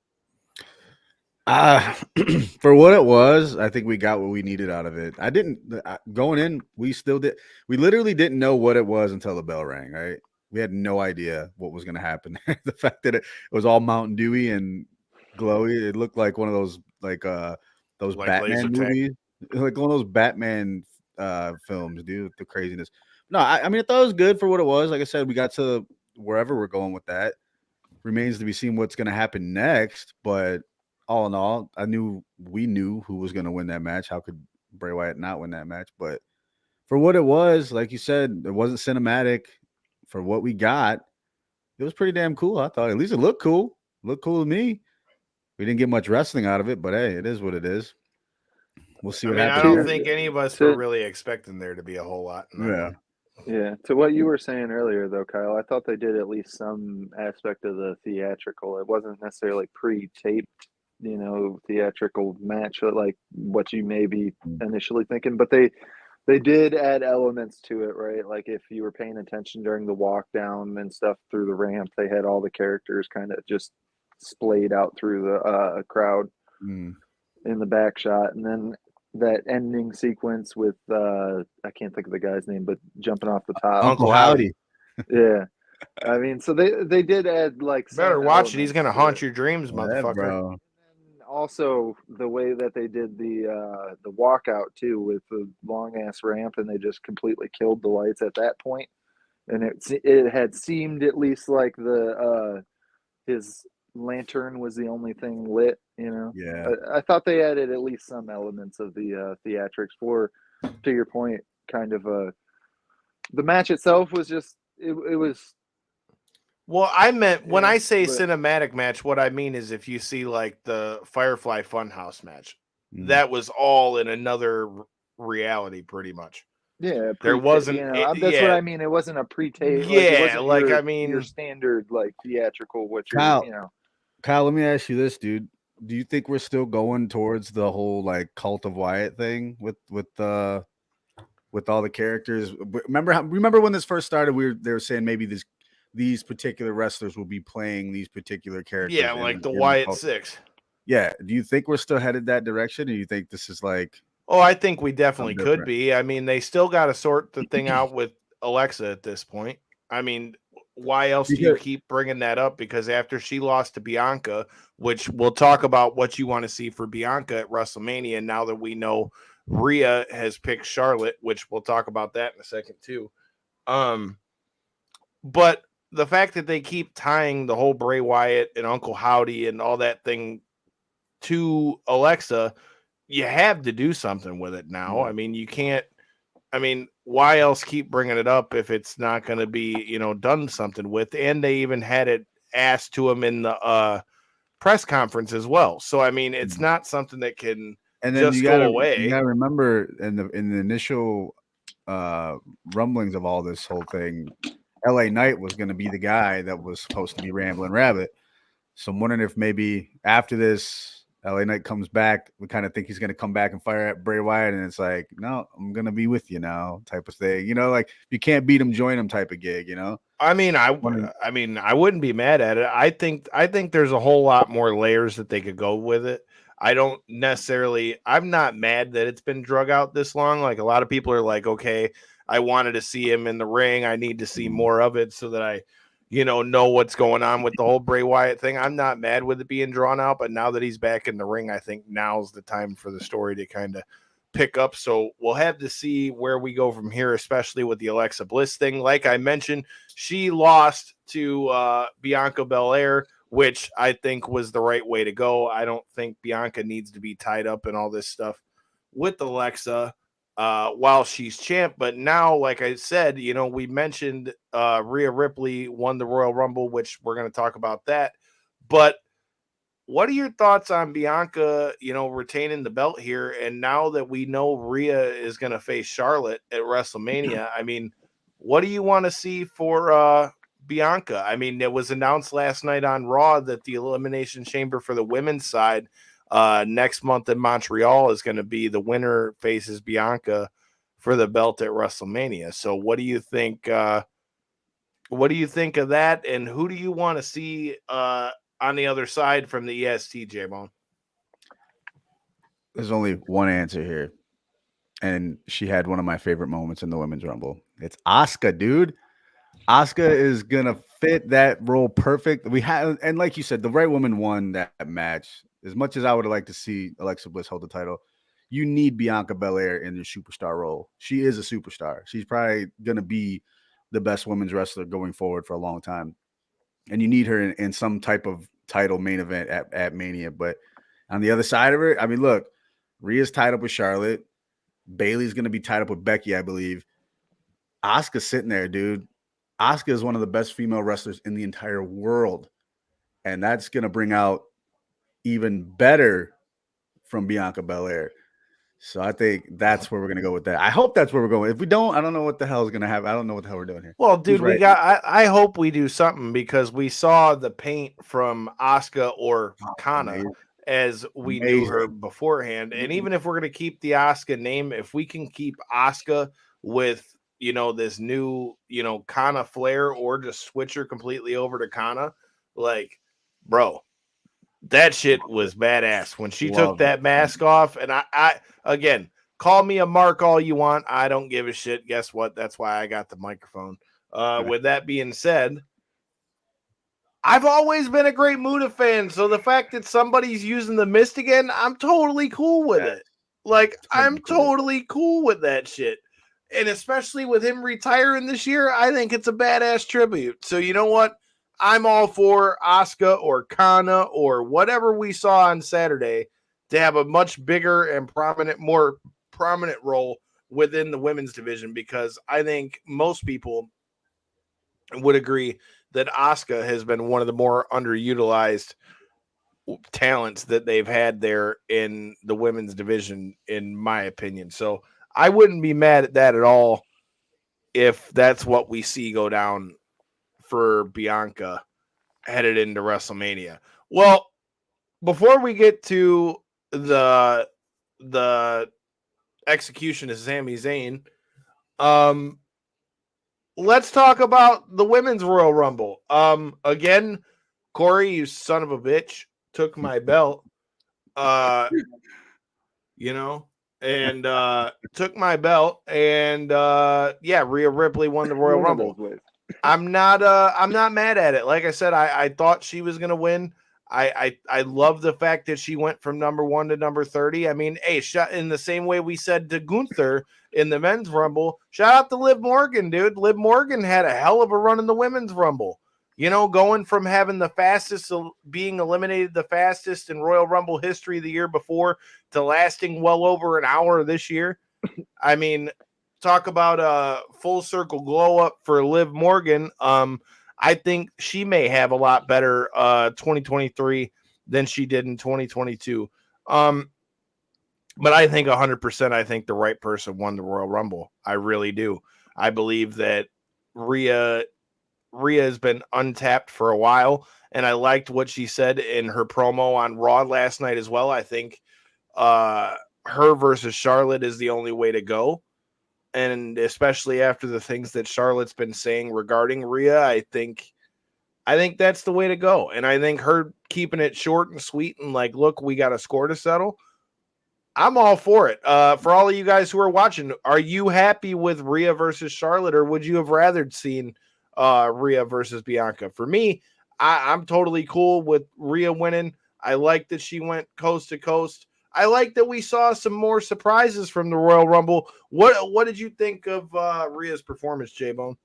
Speaker 2: For what it was, I think we got what we needed out of it. Going in, we literally didn't know what it was until the bell rang, right? We had no idea what was going to happen. The fact that it was all Mountain Dewy and glowy, it looked like one of those those Batman movies, like one of those Batman films, dude, with the craziness. No, I mean, I thought it was good for what it was. Like I said, we got to wherever we're going with that. Remains to be seen what's going to happen next, but all in all, we knew who was going to win that match. How could Bray Wyatt not win that match? But for what it was, like you said, it wasn't cinematic. For what we got, it was pretty damn cool. I thought at least it looked cool. Looked cool to me. We didn't get much wrestling out of it, but hey, it is what it is. We'll see what happens.
Speaker 8: I don't think any of us were really expecting there to be a whole lot.
Speaker 7: Yeah. To what you were saying earlier, though, Kyle, I thought they did at least some aspect of the theatrical. It wasn't necessarily pre-taped, theatrical match, like what you may be initially thinking, but they did add elements to it, right? Like if you were paying attention during the walk down and stuff through the ramp, they had all the characters kind of just splayed out through the crowd in the back shot. And then that ending sequence with, I can't think of the guy's name, but jumping off the top.
Speaker 2: Uncle Howdy.
Speaker 7: Yeah. I mean, so they did add like
Speaker 8: better watch it. He's going to haunt your dreams, motherfucker.
Speaker 2: Bro.
Speaker 7: Also, the way that they did the walkout too, with the long ass ramp, and they just completely killed the lights at that point, and it had seemed at least like his lantern was the only thing lit.
Speaker 2: Yeah.
Speaker 7: I thought they added at least some elements of the theatrics for, to your point, kind of the match itself was just it was.
Speaker 8: Well, I meant when I say cinematic match, what I mean is if you see like the Firefly Funhouse match, that was all in another reality, pretty much.
Speaker 7: Yeah,
Speaker 8: there wasn't.
Speaker 7: That's what I mean. It wasn't a pre-tape.
Speaker 8: Yeah,
Speaker 7: your standard like theatrical.
Speaker 2: Kyle, let me ask you this, dude. Do you think we're still going towards the whole like Cult of Wyatt thing with all the characters? Remember when this first started? They were saying maybe these particular wrestlers will be playing these particular characters.
Speaker 8: Yeah, like the Wyatt Six.
Speaker 2: Yeah. Do you think we're still headed that direction? Or do you think this is like...
Speaker 8: Oh, I think we definitely could be. I mean, they still got to sort the thing out with Alexa at this point. I mean, why else do you keep bringing that up? Because after she lost to Bianca, which we'll talk about what you want to see for Bianca at WrestleMania, now that we know Rhea has picked Charlotte, which we'll talk about that in a second too. But the fact that they keep tying the whole Bray Wyatt and Uncle Howdy and all that thing to Alexa, you have to do something with it now. I mean, you can't. I mean, why else keep bringing it up if it's not going to be, done something with? And they even had it asked to him in the press conference as well. So I mean, it's not something that can just go away.
Speaker 2: You gotta remember in the initial rumblings of all this whole thing, LA Knight was going to be the guy that was supposed to be Ramblin' Rabbit. So I'm wondering if maybe after this, LA Knight comes back, we kind of think he's going to come back and fire at Bray Wyatt, and it's like, no, I'm going to be with you now type of thing. Like you can't beat him, join him type of gig,
Speaker 8: I mean, I wouldn't be mad at it. I think there's a whole lot more layers that they could go with it. I'm not mad that it's been drug out this long. Like a lot of people are like, okay, I wanted to see him in the ring. I need to see more of it so that I, know what's going on with the whole Bray Wyatt thing. I'm not mad with it being drawn out, but now that he's back in the ring, I think now's the time for the story to kind of pick up. So we'll have to see where we go from here, especially with the Alexa Bliss thing. Like I mentioned, she lost to Bianca Belair, which I think was the right way to go. I don't think Bianca needs to be tied up in all this stuff with Alexa while she's champ. But now, like I said, we mentioned Rhea Ripley won the Royal Rumble, which we're going to talk about that. But what are your thoughts on Bianca, retaining the belt here? And now that we know Rhea is going to face Charlotte at WrestleMania, I mean, what do you want to see for Bianca? I mean, it was announced last night on Raw that the Elimination Chamber for the women's side next month in Montreal is going to be the winner faces Bianca for the belt at WrestleMania. So what do you think? What do you think of that? And who do you want to see on the other side from the EST, J-Bone?
Speaker 2: There's only one answer here. And she had one of my favorite moments in the Women's Rumble. It's Asuka, dude. Asuka is going to fit that role perfect. And like you said, the right woman won that match. As much as I would like to see Alexa Bliss hold the title, you need Bianca Belair in your superstar role. She is a superstar. She's probably going to be the best women's wrestler going forward for a long time. And you need her in some type of title main event at Mania. But on the other side of it, I mean, look, Rhea's tied up with Charlotte. Bayley's going to be tied up with Becky, I believe. Asuka's sitting there, dude. Asuka is one of the best female wrestlers in the entire world. And that's going to bring out even better from Bianca Belair. So I think that's where we're going to go with that. I hope that's where we're going. If we don't, I don't know what the hell is going to happen. I don't know what the hell we're doing here.
Speaker 8: Well, dude, right. I hope we do something because we saw the paint from Asuka or Kana as we knew her beforehand. And even if we're going to keep the Asuka name, if we can keep Asuka with, this new, Kana flair or just switch her completely over to Kana, like, bro, that shit was badass when she took that mask off. And I again, call me a mark all you want. I don't give a shit. Guess what? That's why I got the microphone. With that being said, I've always been a Great Muta fan. So the fact that somebody's using the mist again, I'm totally cool with it. Like, I'm totally cool with that shit. And especially with him retiring this year, I think it's a badass tribute. So you know what? I'm all for Asuka or Kana or whatever we saw on Saturday to have a much bigger and more prominent role within the women's division, because I think most people would agree that Asuka has been one of the more underutilized talents that they've had there in the women's division, in my opinion. So I wouldn't be mad at that at all if that's what we see go down for Bianca headed into WrestleMania. Well, before we get to the execution of Sami Zayn, let's talk about the Women's Royal Rumble. Again, Cory, you son of a bitch, took my belt. And took my belt, and Rhea Ripley won the Royal Rumble. I'm not mad at it. Like I said, I thought she was gonna win. I love the fact that she went from number 1 to number 30. I mean, hey, in the same way we said to Gunther in the men's Rumble, shout out to Liv Morgan, dude. Liv Morgan had a hell of a run in the women's Rumble. Going from having the fastest, being eliminated the fastest in Royal Rumble history the year before to lasting well over an hour this year. I mean, talk about a full circle glow up for Liv Morgan. I think she may have a lot better 2023 than she did in 2022. But I think 100%, I think the right person won the Royal Rumble. I really do. I believe that Rhea has been untapped for a while, and I liked what she said in her promo on Raw last night as well. I think her versus Charlotte is the only way to go. And especially after the things that Charlotte's been saying regarding Rhea, I think that's the way to go. And I think her keeping it short and sweet and like, look, we got a score to settle, I'm all for it. For all of you guys who are watching, are you happy with Rhea versus Charlotte, or would you have rather seen Rhea versus Bianca? For me, I'm totally cool with Rhea winning. I like that she went coast to coast. I like that we saw some more surprises from the Royal Rumble. What did you think of Rhea's performance, J-Bone?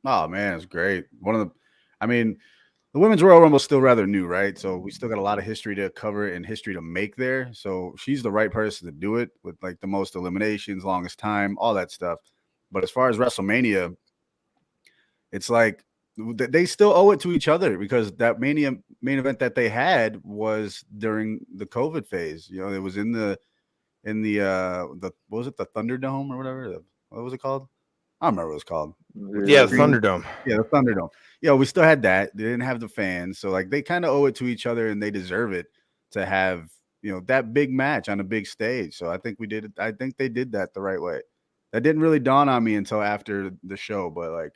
Speaker 2: Oh man, it's great. The Women's Royal Rumble is still rather new, right? So we still got a lot of history to cover and history to make there. So she's the right person to do it with like the most eliminations, longest time, all that stuff. But as far as WrestleMania, it's like they still owe it to each other because that main event that they had was during the COVID phase. You know, it was in the what was it, the Thunderdome or whatever? What was it called? I don't remember what it was called.
Speaker 8: Yeah, the Thunderdome.
Speaker 2: Yeah, the Thunderdome. Yeah, we still had that. They didn't have the fans. So like they kind of owe it to each other and they deserve it to have, you know, that big match on a big stage. So I think we did it. I think they did that the right way. That didn't really dawn on me until after the show, but like,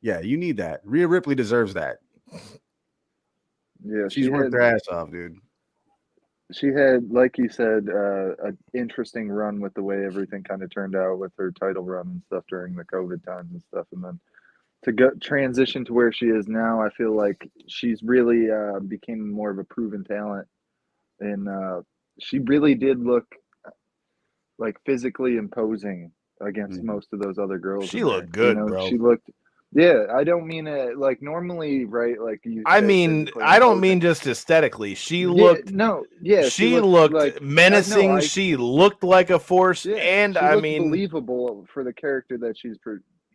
Speaker 2: yeah, you need that. Rhea Ripley deserves that.
Speaker 7: Yeah,
Speaker 2: she's worked her ass off, dude.
Speaker 7: She had, like you said, an interesting run with the way everything kind of turned out with her title run and stuff during the COVID times and stuff. And then to transition to where she is now, I feel like she's really became more of a proven talent. And she really did look like physically imposing against most of those other girls.
Speaker 8: She looked good, bro.
Speaker 7: She looked... Yeah, I don't mean it like normally, right? Like you.
Speaker 8: I mean, I don't mean just aesthetically. She looked She looked like, menacing. She looked like a force, and I mean,
Speaker 7: believable for the character that she's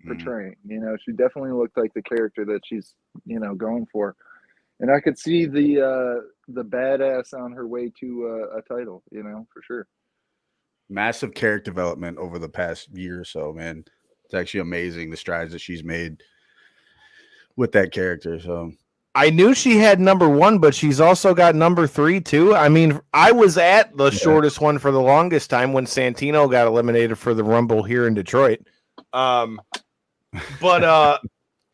Speaker 7: portraying. You know, she definitely looked like the character that she's going for, and I could see the badass on her way to a title. You know, for sure.
Speaker 2: Massive character development over the past year or so, man. It's actually amazing the strides that she's made with that character. So
Speaker 8: I knew she had number 1, but she's also got number 3 too. I mean, I was at the shortest one for the longest time when Santino got eliminated for the Rumble here in Detroit. But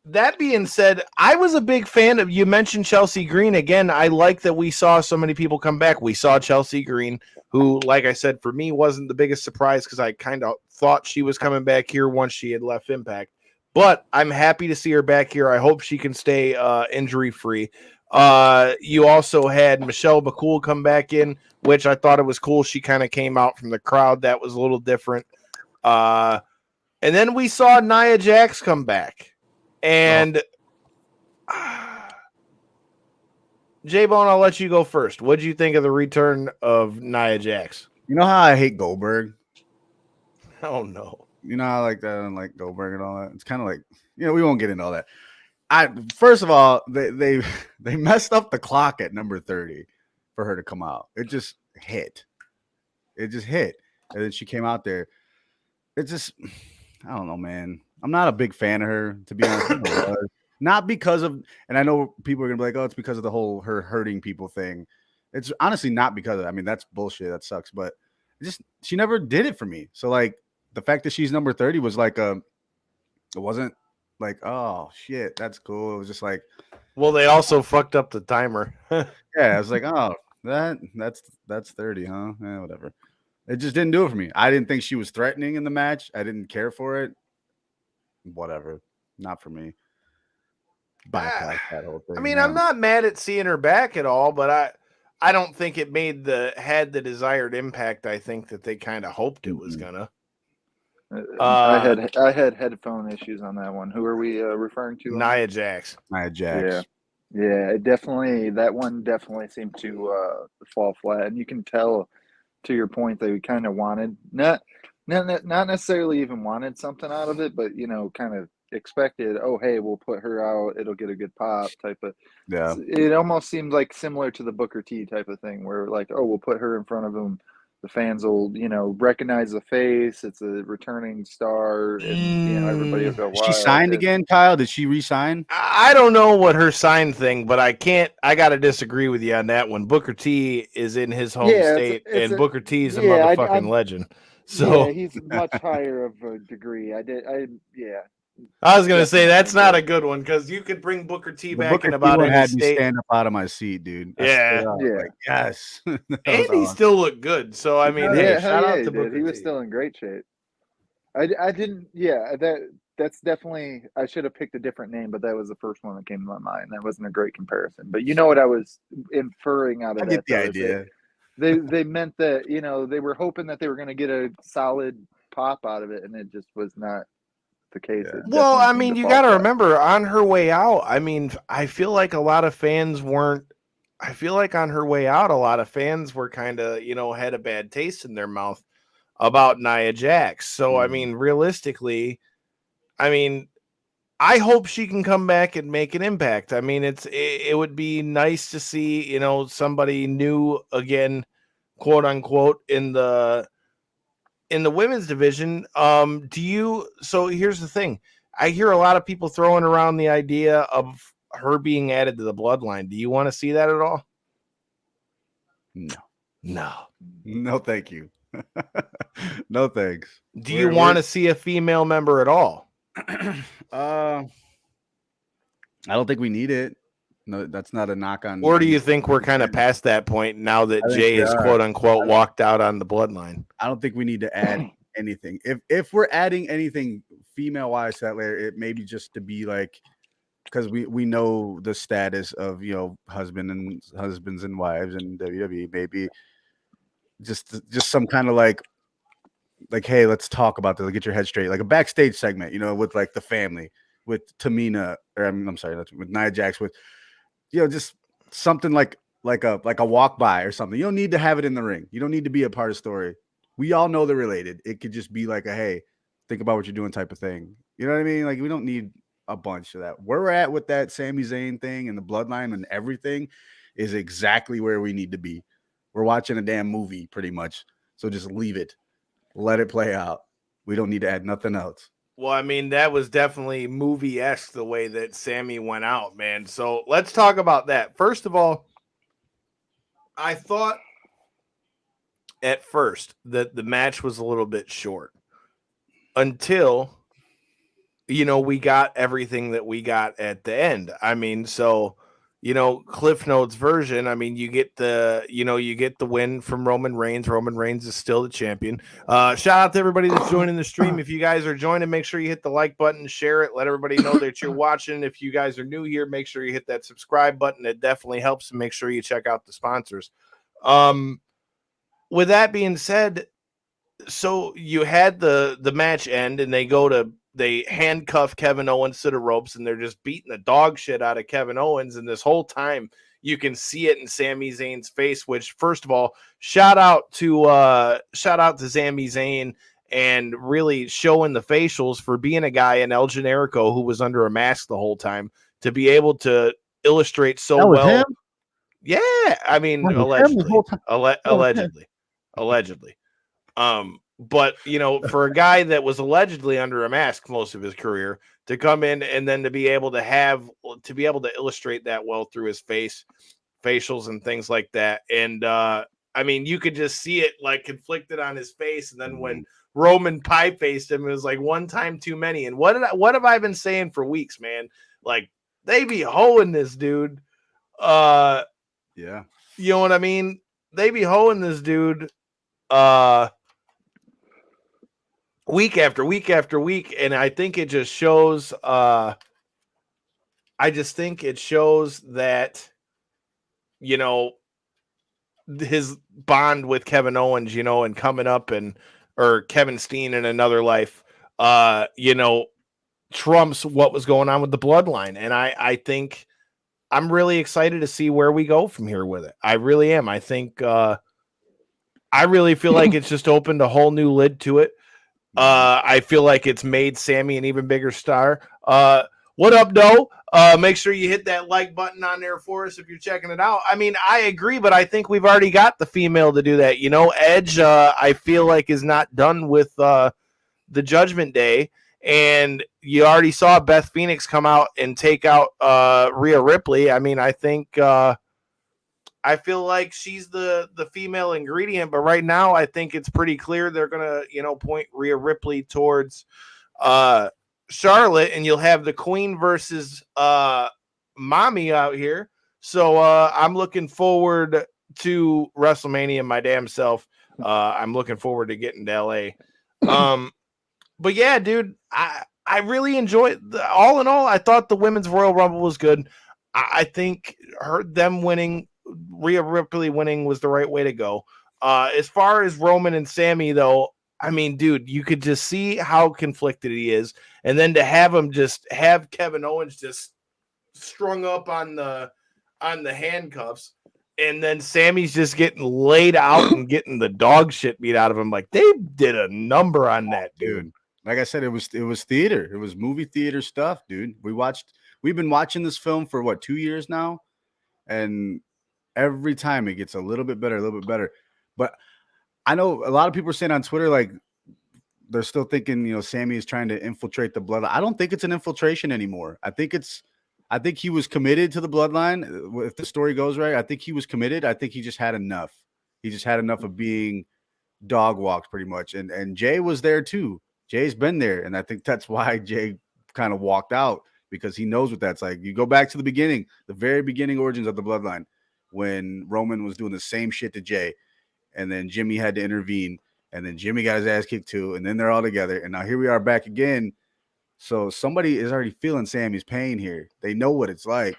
Speaker 8: that being said, I was a big fan of, you mentioned Chelsea Green again. I like that we saw so many people come back. We saw Chelsea Green, who, like I said, for me wasn't the biggest surprise because I kind of thought she was coming back here once she had left Impact. But I'm happy to see her back here. I hope she can stay injury-free. You also had Michelle McCool come back in, which I thought it was cool. She kind of came out from the crowd. That was a little different. And then we saw Nia Jax come back. And J-Bone, I'll let you go first. What did you think of the return of Nia Jax?
Speaker 2: You know how I hate Goldberg?
Speaker 8: Oh, no.
Speaker 2: You know, I like that and like Goldberg and all that. It's kind of like, we won't get into all that. First of all, they messed up the clock at number 30 for her to come out. It just hit. And then she came out there. It just, I don't know, man. I'm not a big fan of her, to be honest. Not because of, and I know people are going to be like, oh, it's because of the whole her hurting people thing. It's honestly not because of, I mean, that's bullshit. That sucks. But she never did it for me. So like, the fact that she's number 30 was like it wasn't like, oh shit, that's cool. It was just like,
Speaker 8: well, they also fucked up the timer.
Speaker 2: Yeah, I was like, oh, that's 30, huh? Yeah, whatever. It just didn't do it for me. I didn't think she was threatening in the match. I didn't care for it. Whatever, not for me. Bypass that whole thing.
Speaker 8: I mean, I'm not mad at seeing her back at all, but I don't think it had the desired impact. I think that they kind of hoped it was gonna.
Speaker 7: I had headphone issues on that one. Who are we referring to?
Speaker 8: Nia Jax.
Speaker 7: Yeah, that one definitely seemed to fall flat, and you can tell, to your point, they kind of wanted not necessarily even wanted something out of it, but kind of expected. Oh, hey, we'll put her out; it'll get a good pop type of.
Speaker 2: Yeah.
Speaker 7: It almost seemed like similar to the Booker T type of thing, where like, oh, we'll put her in front of them. The fans will, recognize the face. It's a returning star, and everybody will go wild.
Speaker 2: She signed again, Kyle? Did she re-sign?
Speaker 8: I don't know what her sign thing, but I got to disagree with you on that one. Booker T is in his home state, and Booker T is a motherfucking legend. So
Speaker 7: he's much higher of a degree.
Speaker 8: I was gonna say that's not a good one because you could bring Booker T back in about any state.
Speaker 2: Me stand up out of my seat, dude. Like, yes,
Speaker 8: and he still looked good. So I mean, shout out to Booker T.
Speaker 7: He was still in great shape. I didn't. Yeah, that's definitely. I should have picked a different name, but that was the first one that came to my mind. That wasn't a great comparison, but you know what I was inferring out of that.
Speaker 2: I get the idea.
Speaker 7: They meant that, you know, they were hoping that they were going to get a solid pop out of it, and it just was not the case.
Speaker 2: Yeah.
Speaker 7: It
Speaker 8: Well,
Speaker 7: definitely
Speaker 8: I
Speaker 7: seemed
Speaker 8: mean,
Speaker 7: to
Speaker 8: you
Speaker 7: fall
Speaker 8: got to
Speaker 7: flat.
Speaker 8: remember on her way out. I mean, I feel like a lot of fans weren't. I feel like on her way out, a lot of fans were kind of, you know, had a bad taste in their mouth about Nia Jax. So, I mean, realistically, I mean, I hope she can come back and make an impact. I mean, it would be nice to see, you know, somebody new again, quote unquote, in the women's division. So here's the thing. I hear a lot of people throwing around the idea of her being added to the bloodline. Do you want to see that at all?
Speaker 2: No, thank you. No, thanks.
Speaker 8: Do you want to see a female member at all?
Speaker 2: I don't think we need it. No, that's not a knock on.
Speaker 8: Or do you think we're kind of past that point now that Jay has quote unquote walked out on the bloodline?
Speaker 2: I don't think we need to add anything. If we're adding anything female wise to that layer, it may be just to be like, because we know the status of, you know, husbands and wives in WWE. Maybe just some kind of like, hey, let's talk about this. Get your head straight, like a backstage segment, you know, with like the family, with Tamina, or I'm sorry, with Nia Jax, with, you know, just something like a walk by or something. You don't need to have it in the ring. You don't need to be a part of the story. We all know they're related. It could just be like a, hey, think about what you're doing type of thing. You know what I mean? Like, we don't need a bunch of that. Where we're at with that Sami Zayn thing and the bloodline and everything is exactly where we need to be. We're watching a damn movie pretty much. So just leave it. Let it play out. We don't need to add nothing else.
Speaker 8: Well, I mean, that was definitely movie-esque the way that Sammy went out, man. So let's talk about that. First of all, I thought at first that the match was a little bit short until, you know, we got everything that we got at the end. I mean, so, you know, Cliff Notes version, I mean, you get the win from Roman Reigns. Roman Reigns is still the champion. Shout out to everybody that's joining the stream. If you guys are joining, make sure you hit the like button, share it, let everybody know that you're watching. If you guys are new here, make sure you hit that subscribe button. It definitely helps, and make sure you check out the sponsors. With that being said, so you had the match end, and they handcuff Kevin Owens to the ropes, and they're just beating the dog shit out of Kevin Owens. And this whole time you can see it in Sami Zayn's face, which, first of all, shout out to Sami Zayn and really showing the facials for being a guy in El Generico who was under a mask the whole time to be able to illustrate so well. Him? Yeah. I mean, allegedly. But, you know, for a guy that was allegedly under a mask most of his career to come in and then to be able to illustrate that well through his facials and things like that. And, I mean, you could just see it like conflicted on his face. And then when Roman pie faced him, it was like one time too many. And what have I been saying for weeks, man? Like, they be hoeing this dude.
Speaker 2: Yeah.
Speaker 8: You know what I mean? They be hoeing this dude week after week after week, and I think it just shows that, you know, his bond with Kevin Owens, you know, and coming up or Kevin Steen in another life, you know, trumps what was going on with the bloodline. And I think I'm really excited to see where we go from here with it. I really am. I think I really feel like it's just opened a whole new lid to it. I feel like it's made Sammy an even bigger star. What up, Doe? Make sure you hit that like button on there for us if you're checking it out. I mean, I agree, but I think we've already got the female to do that. You know, Edge, I feel like is not done with the Judgment Day. And you already saw Beth Phoenix come out and take out Rhea Ripley. I mean, I think I feel like she's the female ingredient, but right now I think it's pretty clear they're gonna, you know, point Rhea Ripley towards Charlotte, and you'll have the Queen versus Mommy out here. So I'm looking forward to WrestleMania my damn self. I'm looking forward to getting to LA. But yeah, dude, I really enjoyed all in all. I thought the Women's Royal Rumble was good. I think them winning Rhea Ripley winning was the right way to go. As far as Roman and Sami, though, I mean, dude, you could just see how conflicted he is, and then to have him just have Kevin Owens just strung up on the handcuffs, and then Sammy's just getting laid out and getting the dog shit beat out of him. Like, they did a number on that, dude.
Speaker 2: Like I said, it was theater. It was movie theater stuff, dude. We've been watching this film for what, 2 years now, and every time it gets a little bit better. But I know a lot of people are saying on Twitter, like, they're still thinking, you know, Sami is trying to infiltrate the bloodline. I don't think it's an infiltration anymore. I think he was committed to the bloodline. If the story goes right, I think he was committed. I think he just had enough. He just had enough of being dog walked pretty much. And Jay was there too. Jay's been there. And I think that's why Jay kind of walked out, because he knows what that's like. You go back to the beginning, the very beginning origins of the bloodline, when Roman was doing the same shit to Jay, and then Jimmy had to intervene, and then Jimmy got his ass kicked too, and then they're all together. And now here we are back again. So somebody is already feeling Sami's pain here. They know what it's like.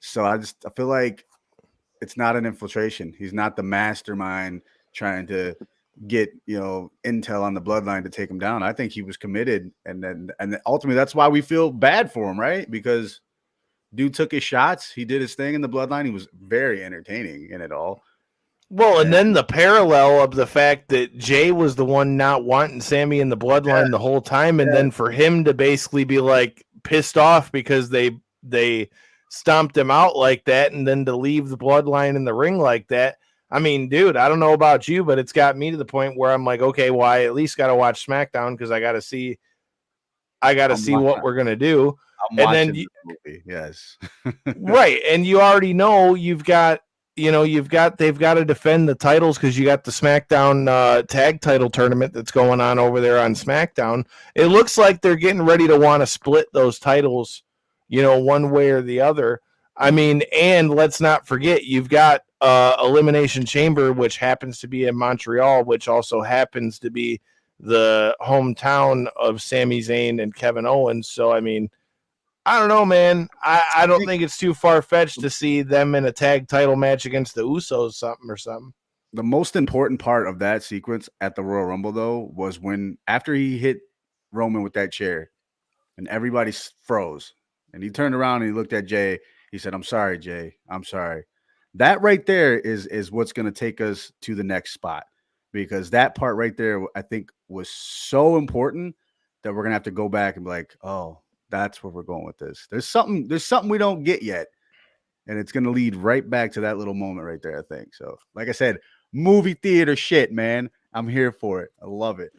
Speaker 2: So I feel like it's not an infiltration. He's not the mastermind trying to get, you know, intel on the bloodline to take him down. I think he was committed, and ultimately that's why we feel bad for him, right? Because dude took his shots. He did his thing in the bloodline. He was very entertaining in it all.
Speaker 8: Well, and then the parallel of the fact that Jay was the one not wanting Sami in the bloodline the whole time, and then for him to basically be like pissed off because they stomped him out like that, and then to leave the bloodline in the ring like that. I mean, dude, I don't know about you, but it's got me to the point where I'm like, okay, well, I at least got to watch SmackDown because I got to see what we're gonna do. And then
Speaker 2: the movie. Yes,
Speaker 8: right, and you already know they've got to defend the titles because you got the SmackDown tag title tournament that's going on over there on SmackDown. It looks like they're getting ready to want to split those titles, you know, one way or the other. I mean, and let's not forget, you've got Elimination Chamber, which happens to be in Montreal, which also happens to be the hometown of Sami Zayn and Kevin Owens. So, I mean, I don't know, man. I don't think it's too far-fetched to see them in a tag title match against the Usos something.
Speaker 2: The most important part of that sequence at the Royal Rumble, though, was when after he hit Roman with that chair and everybody froze and he turned around and he looked at Jay. He said, "I'm sorry, Jay. I'm sorry." That right there is what's going to take us to the next spot, because that part right there, I think, was so important that we're going to have to go back and be like, oh, that's where we're going with this. There's something we don't get yet. And it's going to lead right back to that little moment right there, I think. So, like I said, movie theater shit, man. I'm here for it. I love it.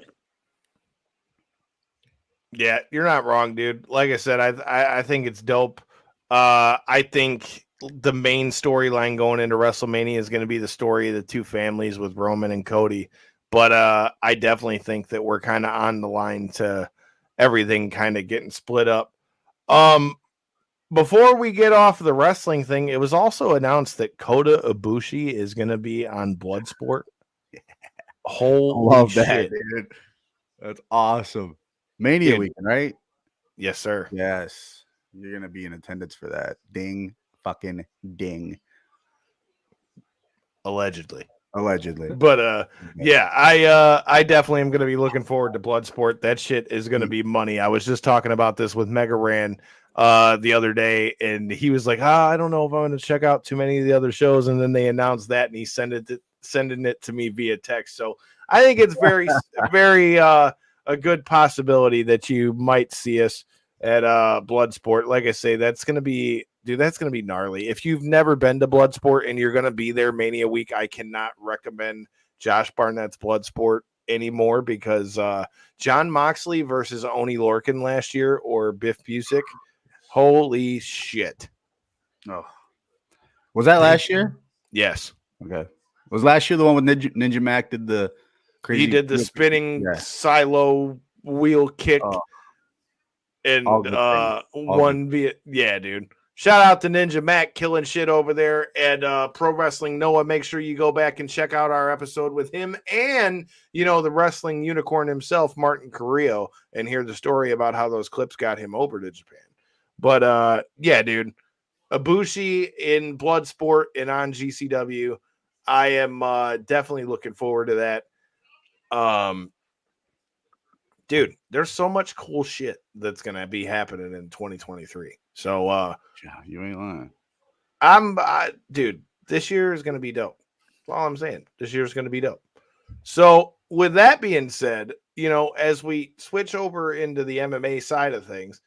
Speaker 8: Yeah, you're not wrong, dude. Like I said, I think it's dope. I think the main storyline going into WrestleMania is going to be the story of the two families with Roman and Cody. But I definitely think that we're kind of on the line to everything kind of getting split up. Before we get off the wrestling thing, it was also announced that Kota Ibushi is going to be on Bloodsport. Holy
Speaker 2: Love
Speaker 8: shit,
Speaker 2: that, dude. That's awesome. Mania weekend, right?
Speaker 8: Yes, sir.
Speaker 2: Yes. You're going to be in attendance for that. Ding, fucking ding.
Speaker 8: Allegedly.
Speaker 2: But
Speaker 8: yeah, I definitely am going to be looking forward to Bloodsport. That shit is going to be money. I was just talking about this with Mega Ran the other day, and he was like, I don't know if I'm going to check out too many of the other shows. And then they announced that, and he's sending it to me via text. So I think it's very, very a good possibility that you might see us at Bloodsport. Like I say, that's going to be gnarly. If you've never been to Bloodsport and you're going to be there Mania week, I cannot recommend Josh Barnett's Bloodsport anymore, because John Moxley versus Oney Lorcan last year, or Biff Busick, holy shit.
Speaker 2: Oh, was that last year?
Speaker 8: Yes.
Speaker 2: Okay. Was last year the one with Ninja Mac did the crazy?
Speaker 8: He did the spinning silo wheel kick. And one via, yeah, dude. Shout out to Ninja Mac killing shit over there at Pro Wrestling Noah. Make sure you go back and check out our episode with him and, you know, the wrestling unicorn himself, Martin Carrillo, and hear the story about how those clips got him over to Japan. But yeah, dude, Ibushi in Bloodsport and on GCW. I am definitely looking forward to that. Dude, there's so much cool shit that's gonna be happening in 2023. So
Speaker 2: Yeah, you ain't lying.
Speaker 8: Dude, this year is gonna be dope. That's all I'm saying. This year is gonna be dope. So with that being said, as we switch over into the MMA side of things,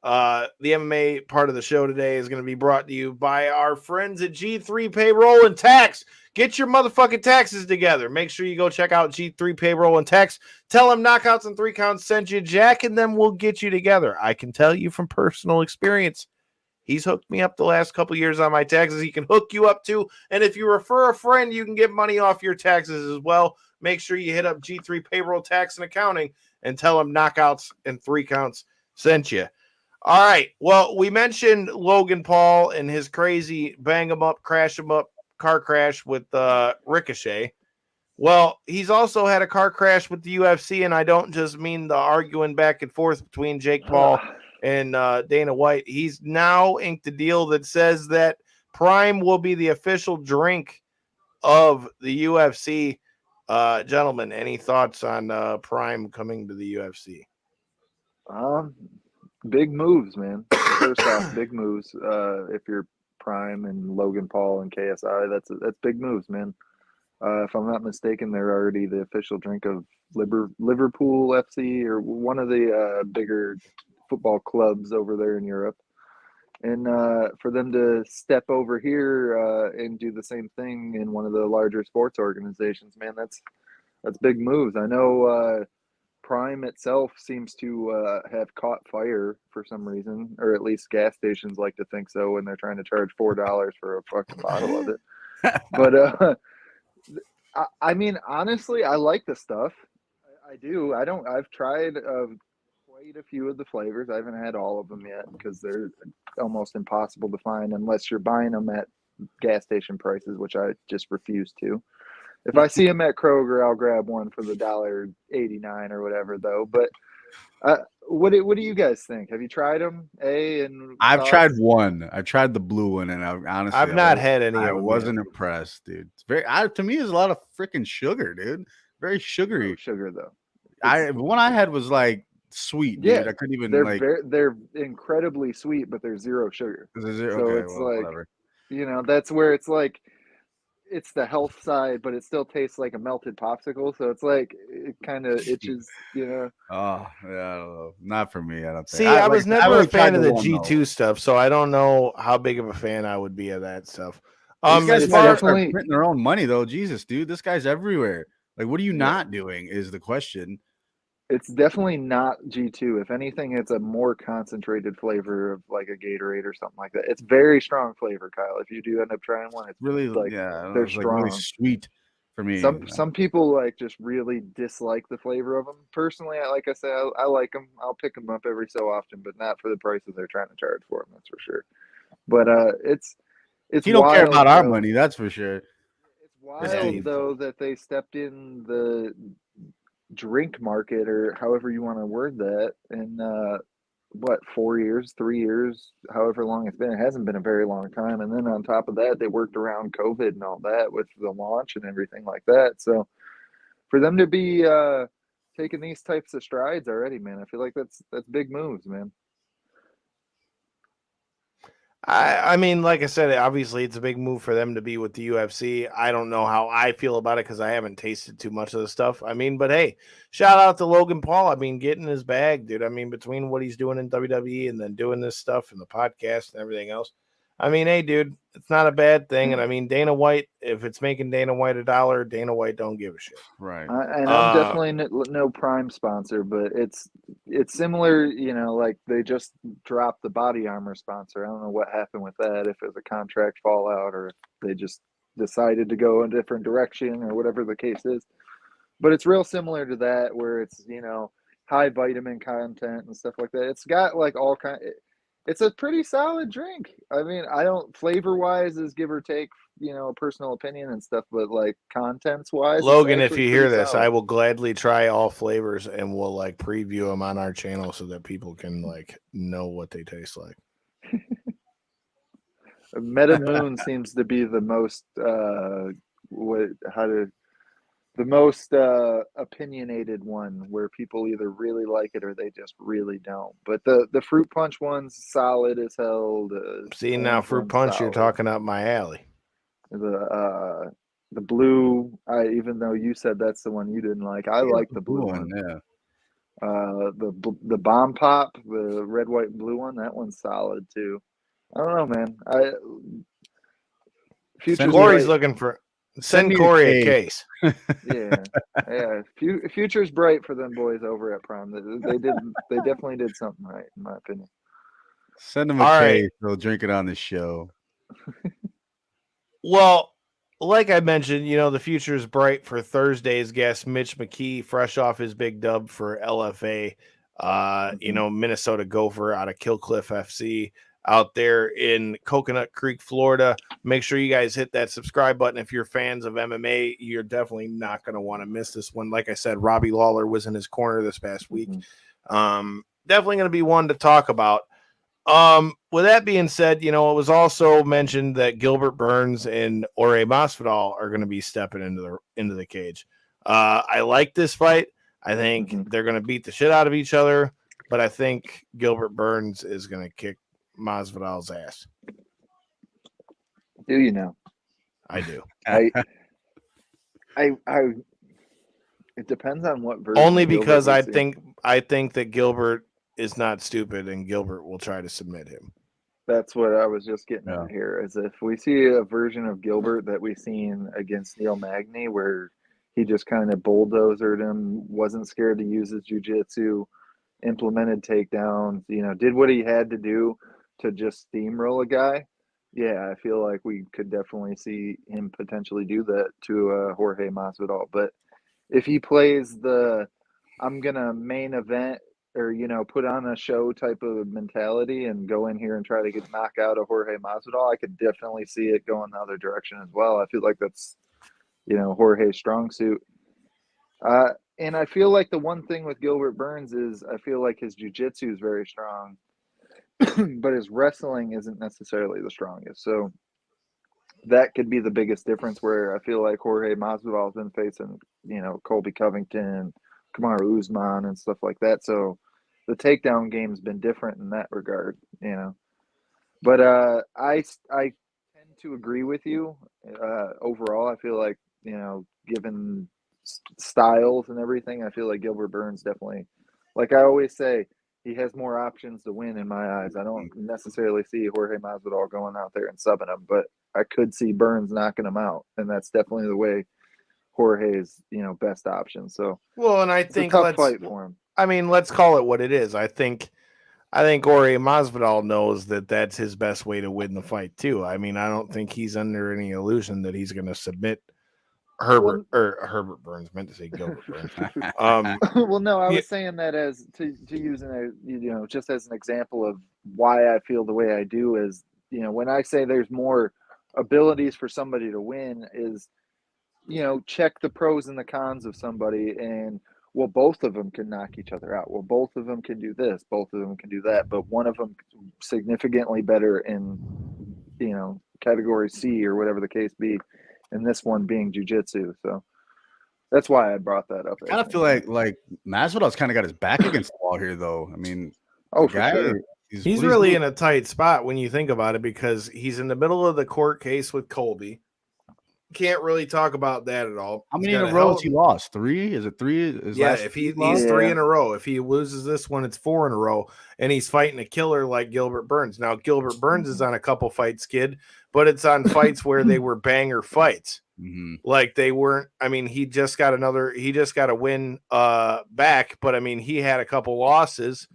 Speaker 8: the MMA part of the show today is going to be brought to you by our friends at G3 Payroll and Tax. Get your motherfucking taxes together. Make sure you go check out G3 Payroll and Tax. Tell them Knockouts and 3 Counts sent you, Jack, and then we'll get you together. I can tell you from personal experience, he's hooked me up the last couple years on my taxes. He can hook you up too. And if you refer a friend, you can get money off your taxes as well. Make sure you hit up G3 Payroll, Tax, and Accounting and tell them Knockouts and 3 Counts sent you. All right. Well, we mentioned Logan Paul and his crazy bang him up, crash him up car crash with Ricochet. Well, he's also had a car crash with the UFC, and I don't just mean the arguing back and forth between Jake Paul and Dana White. He's now inked a deal that says that Prime will be the official drink of the UFC. Gentlemen, any thoughts on Prime coming to the UFC?
Speaker 7: Big moves, man. First off, big moves. If you're Prime and Logan Paul and KSI, that's big moves, man. If I'm not mistaken, they're already the official drink of Liverpool FC or one of the bigger football clubs over there in Europe. And for them to step over here and do the same thing in one of the larger sports organizations, man, that's big moves. I know Prime itself seems to have caught fire for some reason, or at least gas stations like to think so when they're trying to charge $4 for a fucking bottle of it. But I mean, honestly, I like the stuff. I do. I've tried quite a few of the flavors. I haven't had all of them yet because they're almost impossible to find unless you're buying them at gas station prices, which I just refuse to. If I see them at Kroger, I'll grab one for the $1.89 or whatever, though. But what do you guys think? Have you tried them?
Speaker 2: I've tried one. I tried the blue one, and
Speaker 8: I've not had any.
Speaker 2: I wasn't impressed, dude. It's very. To me, it's a lot of freaking sugar, dude. Very sugary.
Speaker 7: No sugar though.
Speaker 2: The one I had was like sweet, dude.
Speaker 7: Yeah,
Speaker 2: I couldn't even
Speaker 7: they're incredibly sweet, but they're zero sugar.
Speaker 2: Whatever.
Speaker 7: That's where it's like. It's the health side, but it still tastes like a melted popsicle. So it's like it kind of itches,
Speaker 2: Oh yeah, I don't know. Not for me. I don't think.
Speaker 8: See, I was never a fan of the G2 stuff, so I don't know how big of a fan I would be of that stuff.
Speaker 2: These guys are printing their own money, though. Jesus, dude, this guy's everywhere. Like, what are you not doing? Is the question.
Speaker 7: It's definitely not G2. If anything, it's a more concentrated flavor of like a Gatorade or something like that. It's very strong flavor, Kyle. If you do end up trying one, it's
Speaker 2: really
Speaker 7: they're strong.
Speaker 2: Really sweet for me.
Speaker 7: Some people like just really dislike the flavor of them. Personally, like I said, I like them. I'll pick them up every so often, but not for the prices they're trying to charge for them. That's for sure. But it's
Speaker 2: you don't care about our money, that's for sure.
Speaker 7: It's wild though that they stepped in the drink market or however you want to word that in 4 years, 3 years, however long it's been. It hasn't been a very long time. And then on top of that, they worked around COVID and all that with the launch and everything like that. So for them to be taking these types of strides already, man, I feel like that's big moves, man.
Speaker 8: I mean, like I said, obviously it's a big move for them to be with the UFC. I don't know how I feel about it because I haven't tasted too much of the stuff. I mean, but hey, shout out to Logan Paul. I mean, getting his bag, dude. I mean, between what he's doing in WWE and then doing this stuff and the podcast and everything else. I mean, hey, dude, it's not a bad thing. And I mean, Dana White, if it's making Dana White $1, Dana White don't give a shit.
Speaker 2: Right.
Speaker 7: And I'm definitely no Prime sponsor, but it's similar, like they just dropped the Body Armor sponsor. I don't know what happened with that, if it was a contract fallout or if they just decided to go a different direction or whatever the case is. But it's real similar to that where it's, high vitamin content and stuff like that. It's got like all kind. It's a pretty solid drink. I mean, I don't flavor wise is give or take, personal opinion and stuff, but like contents wise,
Speaker 8: Logan, if you hear this, solid. I will gladly try all flavors and we'll like preview them on our channel so that people can like know what they taste like.
Speaker 7: Meta Moon seems to be the most opinionated one, where people either really like it or they just really don't. But the fruit punch one's solid as hell.
Speaker 8: See, now fruit punch, you're talking up my alley.
Speaker 7: The blue, even though you said that's the one you didn't like, I like the blue one.
Speaker 2: Yeah.
Speaker 7: The bomb pop, the red, white, and blue one, that one's solid too. I don't know, man.
Speaker 8: Cory's looking for. Send Cory a case.
Speaker 7: Yeah. Future's bright for them boys over at Prime. They definitely did something right, in my opinion.
Speaker 2: Send them a case. They'll drink it on the show.
Speaker 8: Well, like I mentioned, the future is bright for Thursday's guest, Mitch McKee, fresh off his big dub for LFA. Minnesota Gopher out of Killcliff FC out there in Coconut Creek, Florida. Make sure you guys hit that subscribe button. If you're fans of MMA, you're definitely not going to want to miss this one. Like I said, Robbie Lawler was in his corner this past week. Definitely going to be one to talk about. With that being said, it was also mentioned that Gilbert Burns and Jorge Masvidal are going to be stepping into the cage. I like this fight. I think they're going to beat the shit out of each other, but I think Gilbert Burns is going to kick Masvidal's ass.
Speaker 7: Do you know?
Speaker 8: I do.
Speaker 7: It depends on what version.
Speaker 8: Only because I think that Gilbert is not stupid, and Gilbert will try to submit him.
Speaker 7: That's what I was just getting at here. Is if we see a version of Gilbert that we seen against Neil Magny, where he just kind of bulldozered him, wasn't scared to use his jiu-jitsu, implemented takedowns, did what he had to do to just steamroll a guy. Yeah, I feel like we could definitely see him potentially do that to Jorge Masvidal. But if he plays I'm going to main event or, put on a show type of mentality and go in here and try to knock out a Jorge Masvidal, I could definitely see it going the other direction as well. I feel like that's, Jorge's strong suit. And I feel like the one thing with Gilbert Burns is I feel like his jiu-jitsu is very strong, but his wrestling isn't necessarily the strongest. So that could be the biggest difference, where I feel like Jorge Masvidal has been facing, Colby Covington, Kamaru Usman and stuff like that. So the takedown game's been different in that regard, But I tend to agree with you. Overall, I feel like, given styles and everything, I feel like Gilbert Burns definitely, like I always say, he has more options to win in my eyes. I don't necessarily see Jorge Masvidal going out there and subbing him, but I could see Burns knocking him out, and that's definitely the way Jorge's, best option. So,
Speaker 8: well, and I think
Speaker 7: it's a tough fight for him.
Speaker 8: I mean, let's call it what it is. I think Jorge Masvidal knows that that's his best way to win the fight too. I mean, I don't think he's under any illusion that he's going to submit Herbert Burns. Meant to say Gilbert Burns.
Speaker 7: Well, no, I was saying that as to use just as an example of why I feel the way I do is, when I say there's more abilities for somebody to win is, check the pros and the cons of somebody, and well, both of them can knock each other out. Well, both of them can do this, both of them can do that, but one of them significantly better in, category C or whatever the case be, and this one being jiu-jitsu. So that's why I brought that up.
Speaker 2: I kind of feel like Masvidal's kind of got his back against the wall here, though. I mean,
Speaker 7: for sure.
Speaker 8: He's really in a tight spot when you think about it, because he's in the middle of the court case with Colby. Can't really talk about that at all.
Speaker 2: How many in a row has he lost? 3? Is it 3?
Speaker 8: If he's 3 in a row. If he loses this one, it's 4 in a row, and he's fighting a killer like Gilbert Burns. Now, Gilbert Burns is on a couple fights, kid, but it's on fights where they were banger fights. Like they weren't. I mean, he just got a win back, but I mean, he had a couple losses,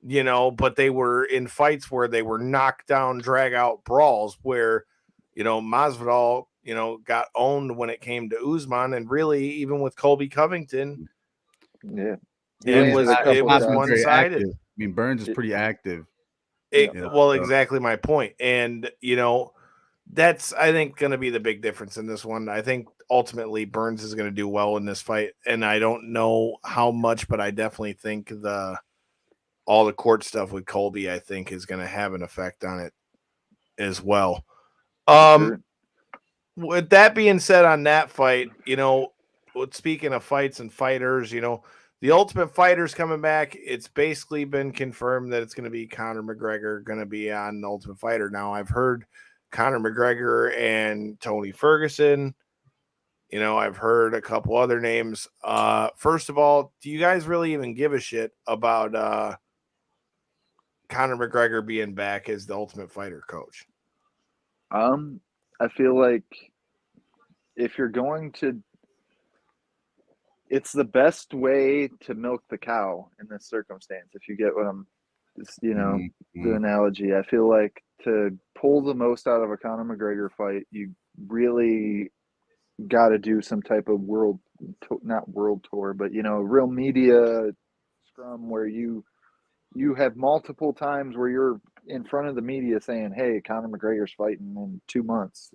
Speaker 8: but they were in fights where they were knockdown, drag out brawls where, Masvidal, got owned when it came to Usman, and really even with Colby Covington.
Speaker 7: Yeah.
Speaker 8: It was one-sided.
Speaker 2: I mean, Burns is pretty active.
Speaker 8: Exactly my point. And, that's, I think, going to be the big difference in this one. I think ultimately Burns is going to do well in this fight, and I don't know how much, but I definitely think all the court stuff with Colby, I think, is going to have an effect on it as well.
Speaker 7: Sure.
Speaker 8: With that being said, on that fight, speaking of fights and fighters, the Ultimate Fighter's coming back. It's basically been confirmed that it's going to be Conor McGregor going to be on the Ultimate Fighter. Now, I've heard Conor McGregor and Tony Ferguson. I've heard a couple other names. First of all, do you guys really even give a shit about Conor McGregor being back as the Ultimate Fighter coach?
Speaker 7: I feel like if you're going to, it's the best way to milk the cow in this circumstance. If you get what I'm, the analogy. I feel like to pull the most out of a Conor McGregor fight, you really got to do some type of not world tour, but real media scrum where you have multiple times where you're in front of the media saying, hey, Conor McGregor's fighting in 2 months,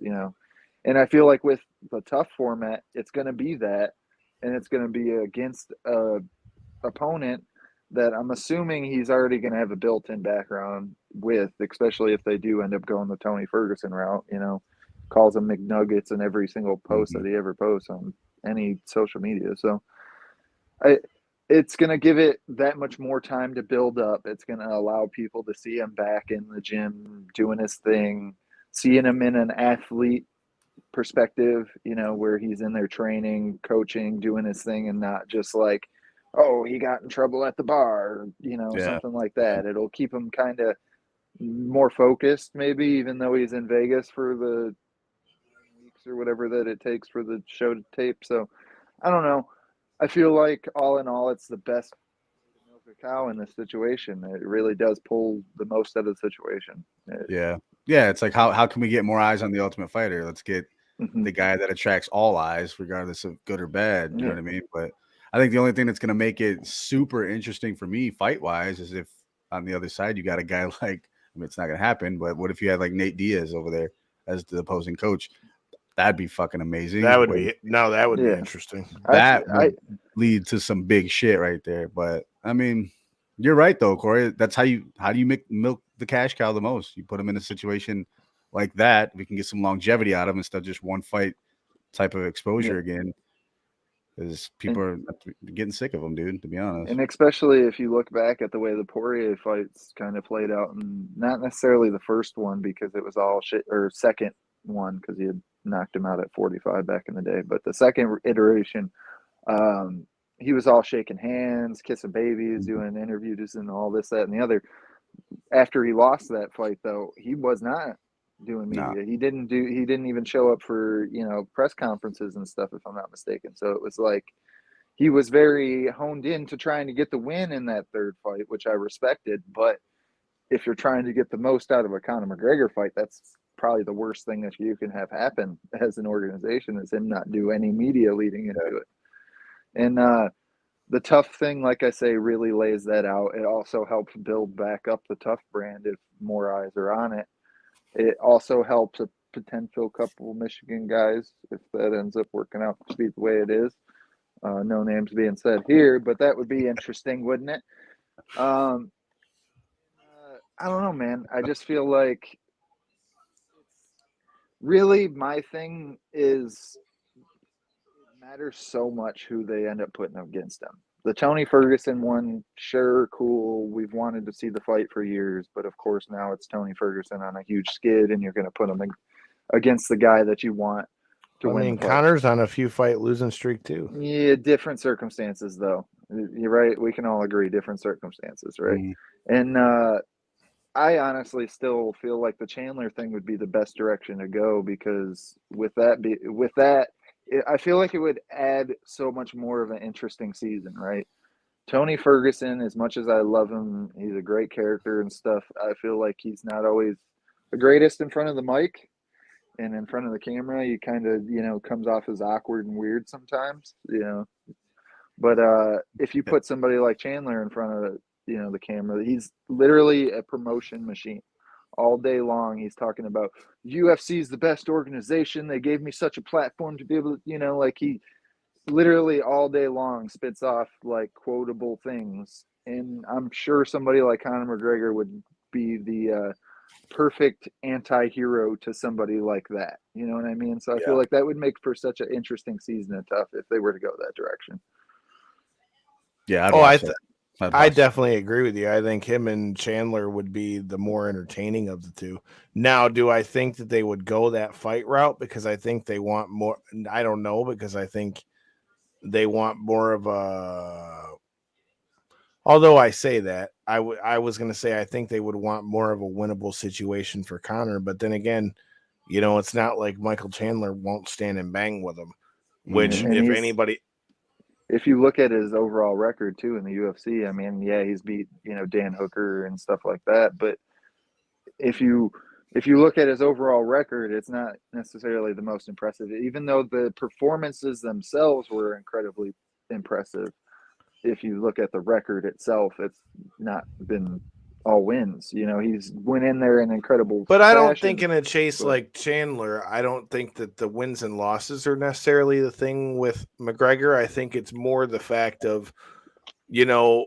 Speaker 7: and I feel like with the tough format, it's going to be that, and it's going to be against a opponent that I'm assuming he's already going to have a built-in background with, especially if they do end up going the Tony Ferguson route, calls him McNuggets in every single post that he ever posts on any social media. So it's going to give it that much more time to build up. It's going to allow people to see him back in the gym doing his thing, seeing him in an athlete perspective, where he's in there training, coaching, doing his thing, and not just like, oh, he got in trouble at the bar, something like that. It'll keep him kind of more focused, maybe, even though he's in Vegas for the weeks or whatever that it takes for the show to tape. So I don't know. I feel like all in all, it's the best way to milk a cow in this situation. It really does pull the most out of the situation.
Speaker 2: Yeah. It's like, how can we get more eyes on the Ultimate Fighter? Let's get the guy that attracts all eyes, regardless of good or bad. You know what I mean? But I think the only thing that's going to make it super interesting for me fight-wise is if on the other side you got a guy like, it's not going to happen, but what if you had like Nate Diaz over there as the opposing coach? That'd be fucking amazing.
Speaker 8: That would be interesting.
Speaker 2: That would lead to some big shit right there. But I mean, you're right though, Cory. That's how do you milk the cash cow the most? You put him in a situation like that, we can get some longevity out of him instead of just one fight type of exposure again. Because people are getting sick of him, dude, to be honest.
Speaker 7: And especially if you look back at the way the Poirier fights kind of played out, and not necessarily the first one because it was all shit, or second one because he had knocked him out at 45 back in the day. But the second iteration, he was all shaking hands, kissing babies, doing interviews and all this, that, and the other. After he lost that fight, though, he was not doing media. No. He didn't even show up for, press conferences and stuff, if I'm not mistaken. So it was like he was very honed in to trying to get the win in that third fight, which I respected. But if you're trying to get the most out of a Conor McGregor fight, that's probably the worst thing that you can have happen as an organization, is him not do any media leading into it. And the tough thing, like I say, really lays that out. It also helps build back up the tough brand if more eyes are on it. It also helps a potential couple Michigan guys if that ends up working out to be the way it is. No names being said here, but that would be interesting, wouldn't it? I don't know, man. I just feel like really my thing is it matters so much who they end up putting against them. The Tony Ferguson one, sure, cool. We've wanted to see the fight for years, but of course now it's Tony Ferguson on a huge skid, and you're going to put him against the guy that you want to win. I mean,
Speaker 8: Conor's on a few fight losing streak too.
Speaker 7: Yeah, different circumstances though. You're right. We can all agree, different circumstances, right? And I honestly still feel like the Chandler thing would be the best direction to go, because with that. I feel like it would add so much more of an interesting season, right? Tony Ferguson, as much as I love him, he's a great character and stuff. I feel like he's not always the greatest in front of the mic, and in front of the camera, he kind of, comes off as awkward and weird sometimes, But if you put somebody like Chandler in front of, the camera, he's literally a promotion machine. All day long, he's talking about UFC is the best organization. They gave me such a platform to be able to, like he literally all day long spits off like quotable things. And I'm sure somebody like Conor McGregor would be the perfect anti-hero to somebody like that. You know what I mean? So I feel like that would make for such an interesting season of Tough if they were to go that direction.
Speaker 2: Yeah, I'd watch that.
Speaker 8: I definitely agree with you. I think him and Chandler would be the more entertaining of the two. Now, do I think that they would go that fight route? Because I think they want more. I don't know, because I think they want more of a. Although I say that, I was going to say I think they would want more of a winnable situation for Conor. But then again, you know, it's not like Michael Chandler won't stand and bang with him. Which,
Speaker 7: And
Speaker 8: if anybody.
Speaker 7: If you look at his overall record too in the UFC, I mean, yeah, he's beat, you know, Dan Hooker and stuff like that. But if you look at his overall record, it's not necessarily the most impressive, even though the performances themselves were incredibly impressive. If you look at the record itself, it's not been all wins. You know, he's went in there in incredible
Speaker 8: But I don't
Speaker 7: fashion,
Speaker 8: think in a chase like Chandler, I don't think that the wins and losses are necessarily the thing with McGregor. I think it's more the fact of, you know,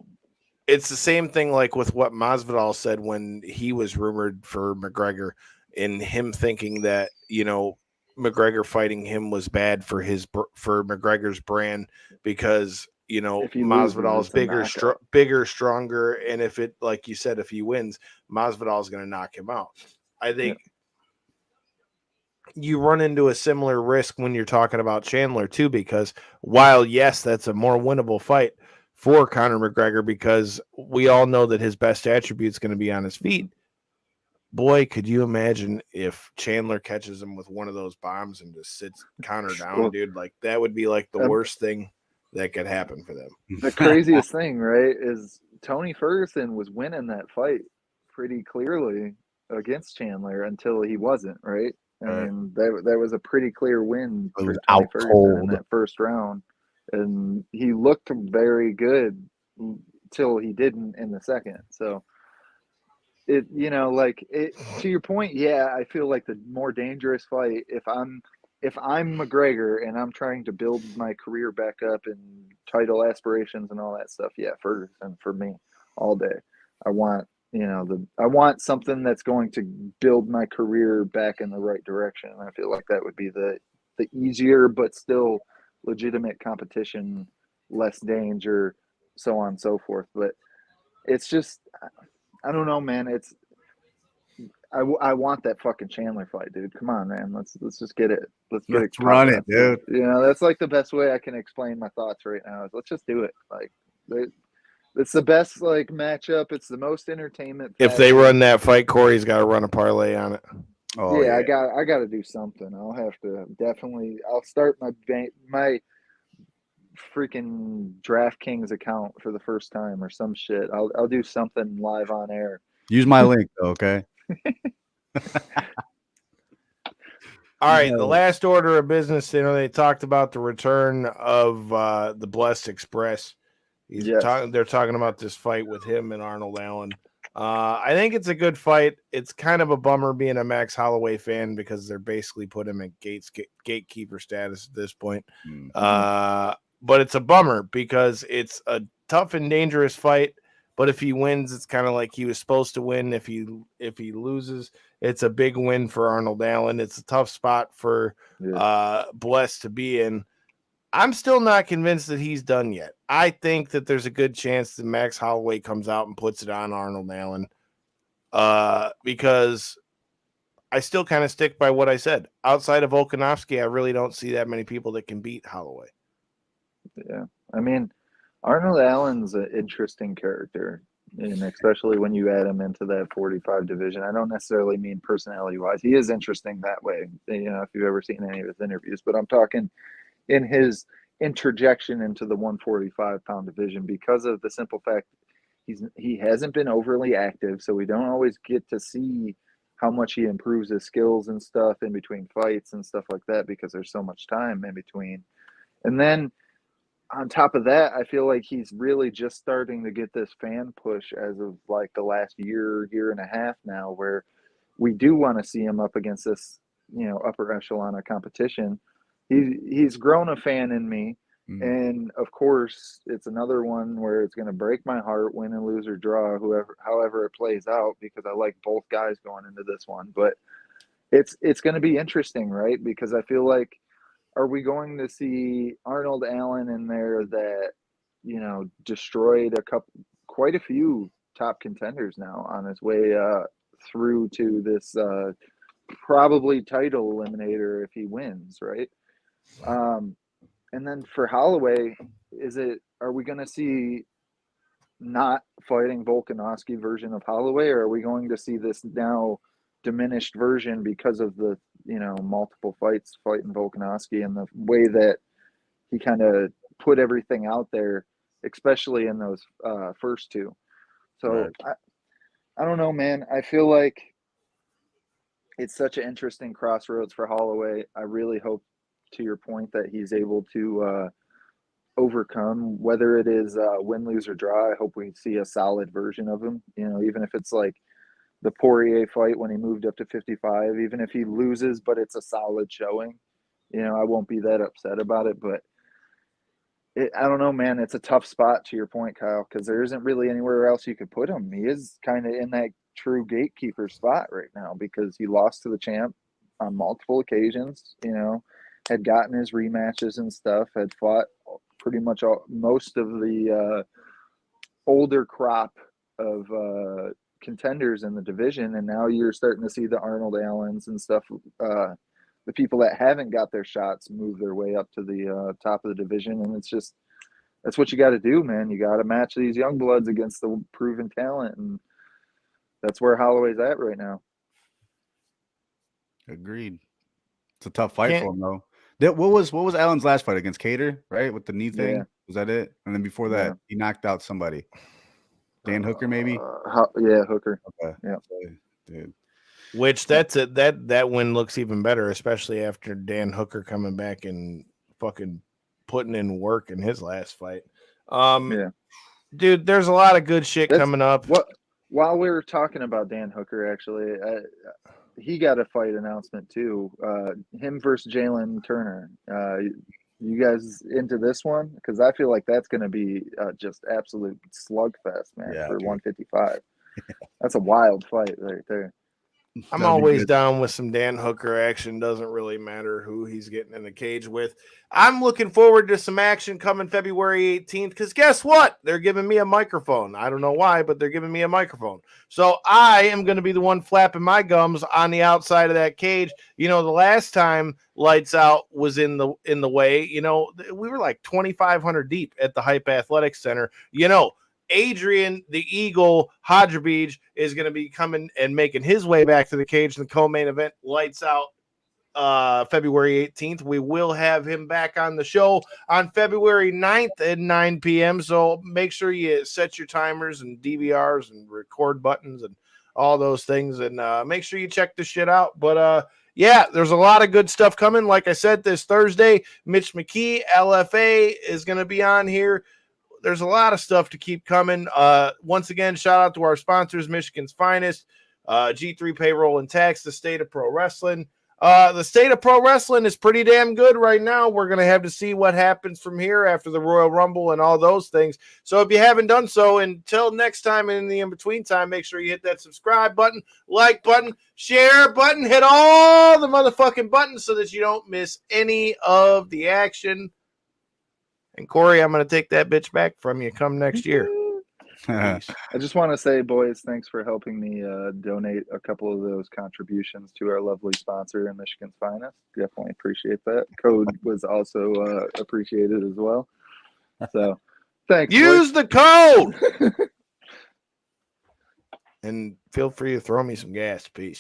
Speaker 8: it's the same thing like with what Masvidal said when he was rumored for McGregor, and him thinking that, you know, McGregor fighting him was bad for McGregor's brand because, you know, Masvidal is bigger, stronger, and if it, like you said, if he wins, Masvidal is going to knock him out. I think you run into a similar risk when you're talking about Chandler too, because while yes, that's a more winnable fight for Conor McGregor, because we all know that his best attribute is going to be on his feet. Boy, could you imagine if Chandler catches him with one of those bombs and just sits Conor down, dude? Like, that would be like the worst thing that could happen for them.
Speaker 7: The craziest thing, right, is Tony Ferguson was winning that fight pretty clearly against Chandler until he wasn't, right? I mean, that was a pretty clear win for Tony Ferguson in that first round. And he looked very good till he didn't in the second. So it, you know, like to your point, yeah, I feel like the more dangerous fight if I'm McGregor and I'm trying to build my career back up and title aspirations and all that stuff, yeah, Ferguson for me all day. I want, you know, I want something that's going to build my career back in the right direction. And I feel like that would be the easier but still legitimate competition, less danger, so on and so forth. But it's just, I don't know, man. I want that fucking Chandler fight, dude. Come on, man. Let's just get it. Let's
Speaker 2: run it, dude.
Speaker 7: You know, that's like the best way I can explain my thoughts right now. Is let's just do it. Like, it's the best like matchup. It's the most entertainment.
Speaker 8: If they run that fight, Corey's got to run a parlay on it.
Speaker 2: Oh
Speaker 7: yeah, I got to do something. I'll have to definitely. I'll start my freaking DraftKings account for the first time or some shit. I'll do something live on air.
Speaker 2: Use my link, though, okay?
Speaker 8: All right, the last order of business, you know, they talked about the return of the Blessed Express. They're talking about this fight with him and Arnold Allen. I think it's a good fight. It's kind of a bummer being a Max Holloway fan because they're basically put him in gatekeeper status at this point. But it's a bummer because it's a tough and dangerous fight. But if he wins, it's kind of like he was supposed to win. If he loses, it's a big win for Arnold Allen. It's a tough spot for Bless to be in. I'm still not convinced that he's done yet. I think that there's a good chance that Max Holloway comes out and puts it on Arnold Allen because I still kind of stick by what I said. Outside of Volkanovski, I really don't see that many people that can beat Holloway.
Speaker 7: Yeah, I mean, Arnold Allen's an interesting character, and especially when you add him into that 45 division. I don't necessarily mean personality-wise. He is interesting that way, you know, if you've ever seen any of his interviews. But I'm talking in his interjection into the 145-pound division because of the simple fact he hasn't been overly active, so we don't always get to see how much he improves his skills and stuff in between fights and stuff like that because there's so much time in between. And then on top of that, I feel like he's really just starting to get this fan push as of like the last year and a half now, where we do want to see him up against this, you know, upper echelon of competition. He's grown a fan in me, And of course, it's another one where it's going to break my heart, win and lose or draw, however it plays out, because I like both guys going into this one. But it's going to be interesting, right? Because I feel like, are we going to see Arnold Allen in there that, you know, destroyed quite a few top contenders now on his way through to this probably title eliminator if he wins, right? And then for Holloway, are we going to see not fighting Volkanovski version of Holloway, or are we going to see this now diminished version because of the, you know, multiple fights fighting Volkanovski and the way that he kind of put everything out there, especially in those first two? So I don't know, man. I feel like it's such an interesting crossroads for Holloway. I really hope, to your point, that he's able to overcome, whether it is win, lose, or draw. I hope we see a solid version of him, you know, even if it's like the Poirier fight when he moved up to 55, even if he loses, but it's a solid showing, you know, I won't be that upset about it. But I don't know, man. It's a tough spot, to your point, Kyle, because there isn't really anywhere else you could put him. He is kind of in that true gatekeeper spot right now because he lost to the champ on multiple occasions, you know, had gotten his rematches and stuff, had fought pretty much most of the older crop of contenders in the division, and now you're starting to see the Arnold Allens and stuff, the people that haven't got their shots move their way up to the top of the division, and it's just, that's what you got to do, man. You got to match these young bloods against the proven talent, and that's where Holloway's at right now.
Speaker 2: Agreed. It's a tough fight for him, though. What was Allen's last fight against Cater, right? With the knee thing?
Speaker 7: Yeah.
Speaker 2: Was that it? And then before that, he knocked out somebody. Dan Hooker, maybe?
Speaker 7: Yeah, Hooker.
Speaker 2: Okay.
Speaker 7: Yeah.
Speaker 2: Dude.
Speaker 8: Which that win looks even better, especially after Dan Hooker coming back and fucking putting in work in his last fight.
Speaker 7: Yeah.
Speaker 8: Dude, there's a lot of good shit coming up.
Speaker 7: While we were talking about Dan Hooker, actually, he got a fight announcement too. Him versus Jalen Turner. You guys into this one? Because I feel like that's going to be just absolute slugfest, man, for 155. That's a wild fight right there.
Speaker 8: I'm always down with some Dan Hooker action. Doesn't really matter who he's getting in the cage with. I'm looking forward to some action coming February 18th because guess what? They're giving me a microphone. I don't know why, but they're giving me a microphone. So I am going to be the one flapping my gums on the outside of that cage. You know, the last time Lights Out was in the way, you know, we were like 2,500 deep at the Hype Athletics Center. You know, Adrian, the Eagle, Hodgebij is going to be coming and making his way back to the cage in the co-main event. Lights Out February 18th. We will have him back on the show on February 9th at 9 p.m. So make sure you set your timers and DVRs and record buttons and all those things, and make sure you check this shit out. But yeah, there's a lot of good stuff coming. Like I said, this Thursday, Mitch McKee, LFA, is going to be on here. There's a lot of stuff to keep coming. Once again, shout out to our sponsors, Michigan's Finest, G3 Payroll and Tax, the State of Pro Wrestling. The State of Pro Wrestling is pretty damn good right now. We're going to have to see what happens from here after the Royal Rumble and all those things. So if you haven't done so, until next time and in the in-between time, make sure you hit that subscribe button, like button, share button, hit all the motherfucking buttons so that you don't miss any of the action. And Cory, I'm going to take that bitch back from you come next year.
Speaker 7: I just want to say, boys, thanks for helping me donate a couple of those contributions to our lovely sponsor in Michigan's Finest. Definitely appreciate that. Code was also appreciated as well. So thanks.
Speaker 8: Use the code. And feel free to throw me some gas. Peace.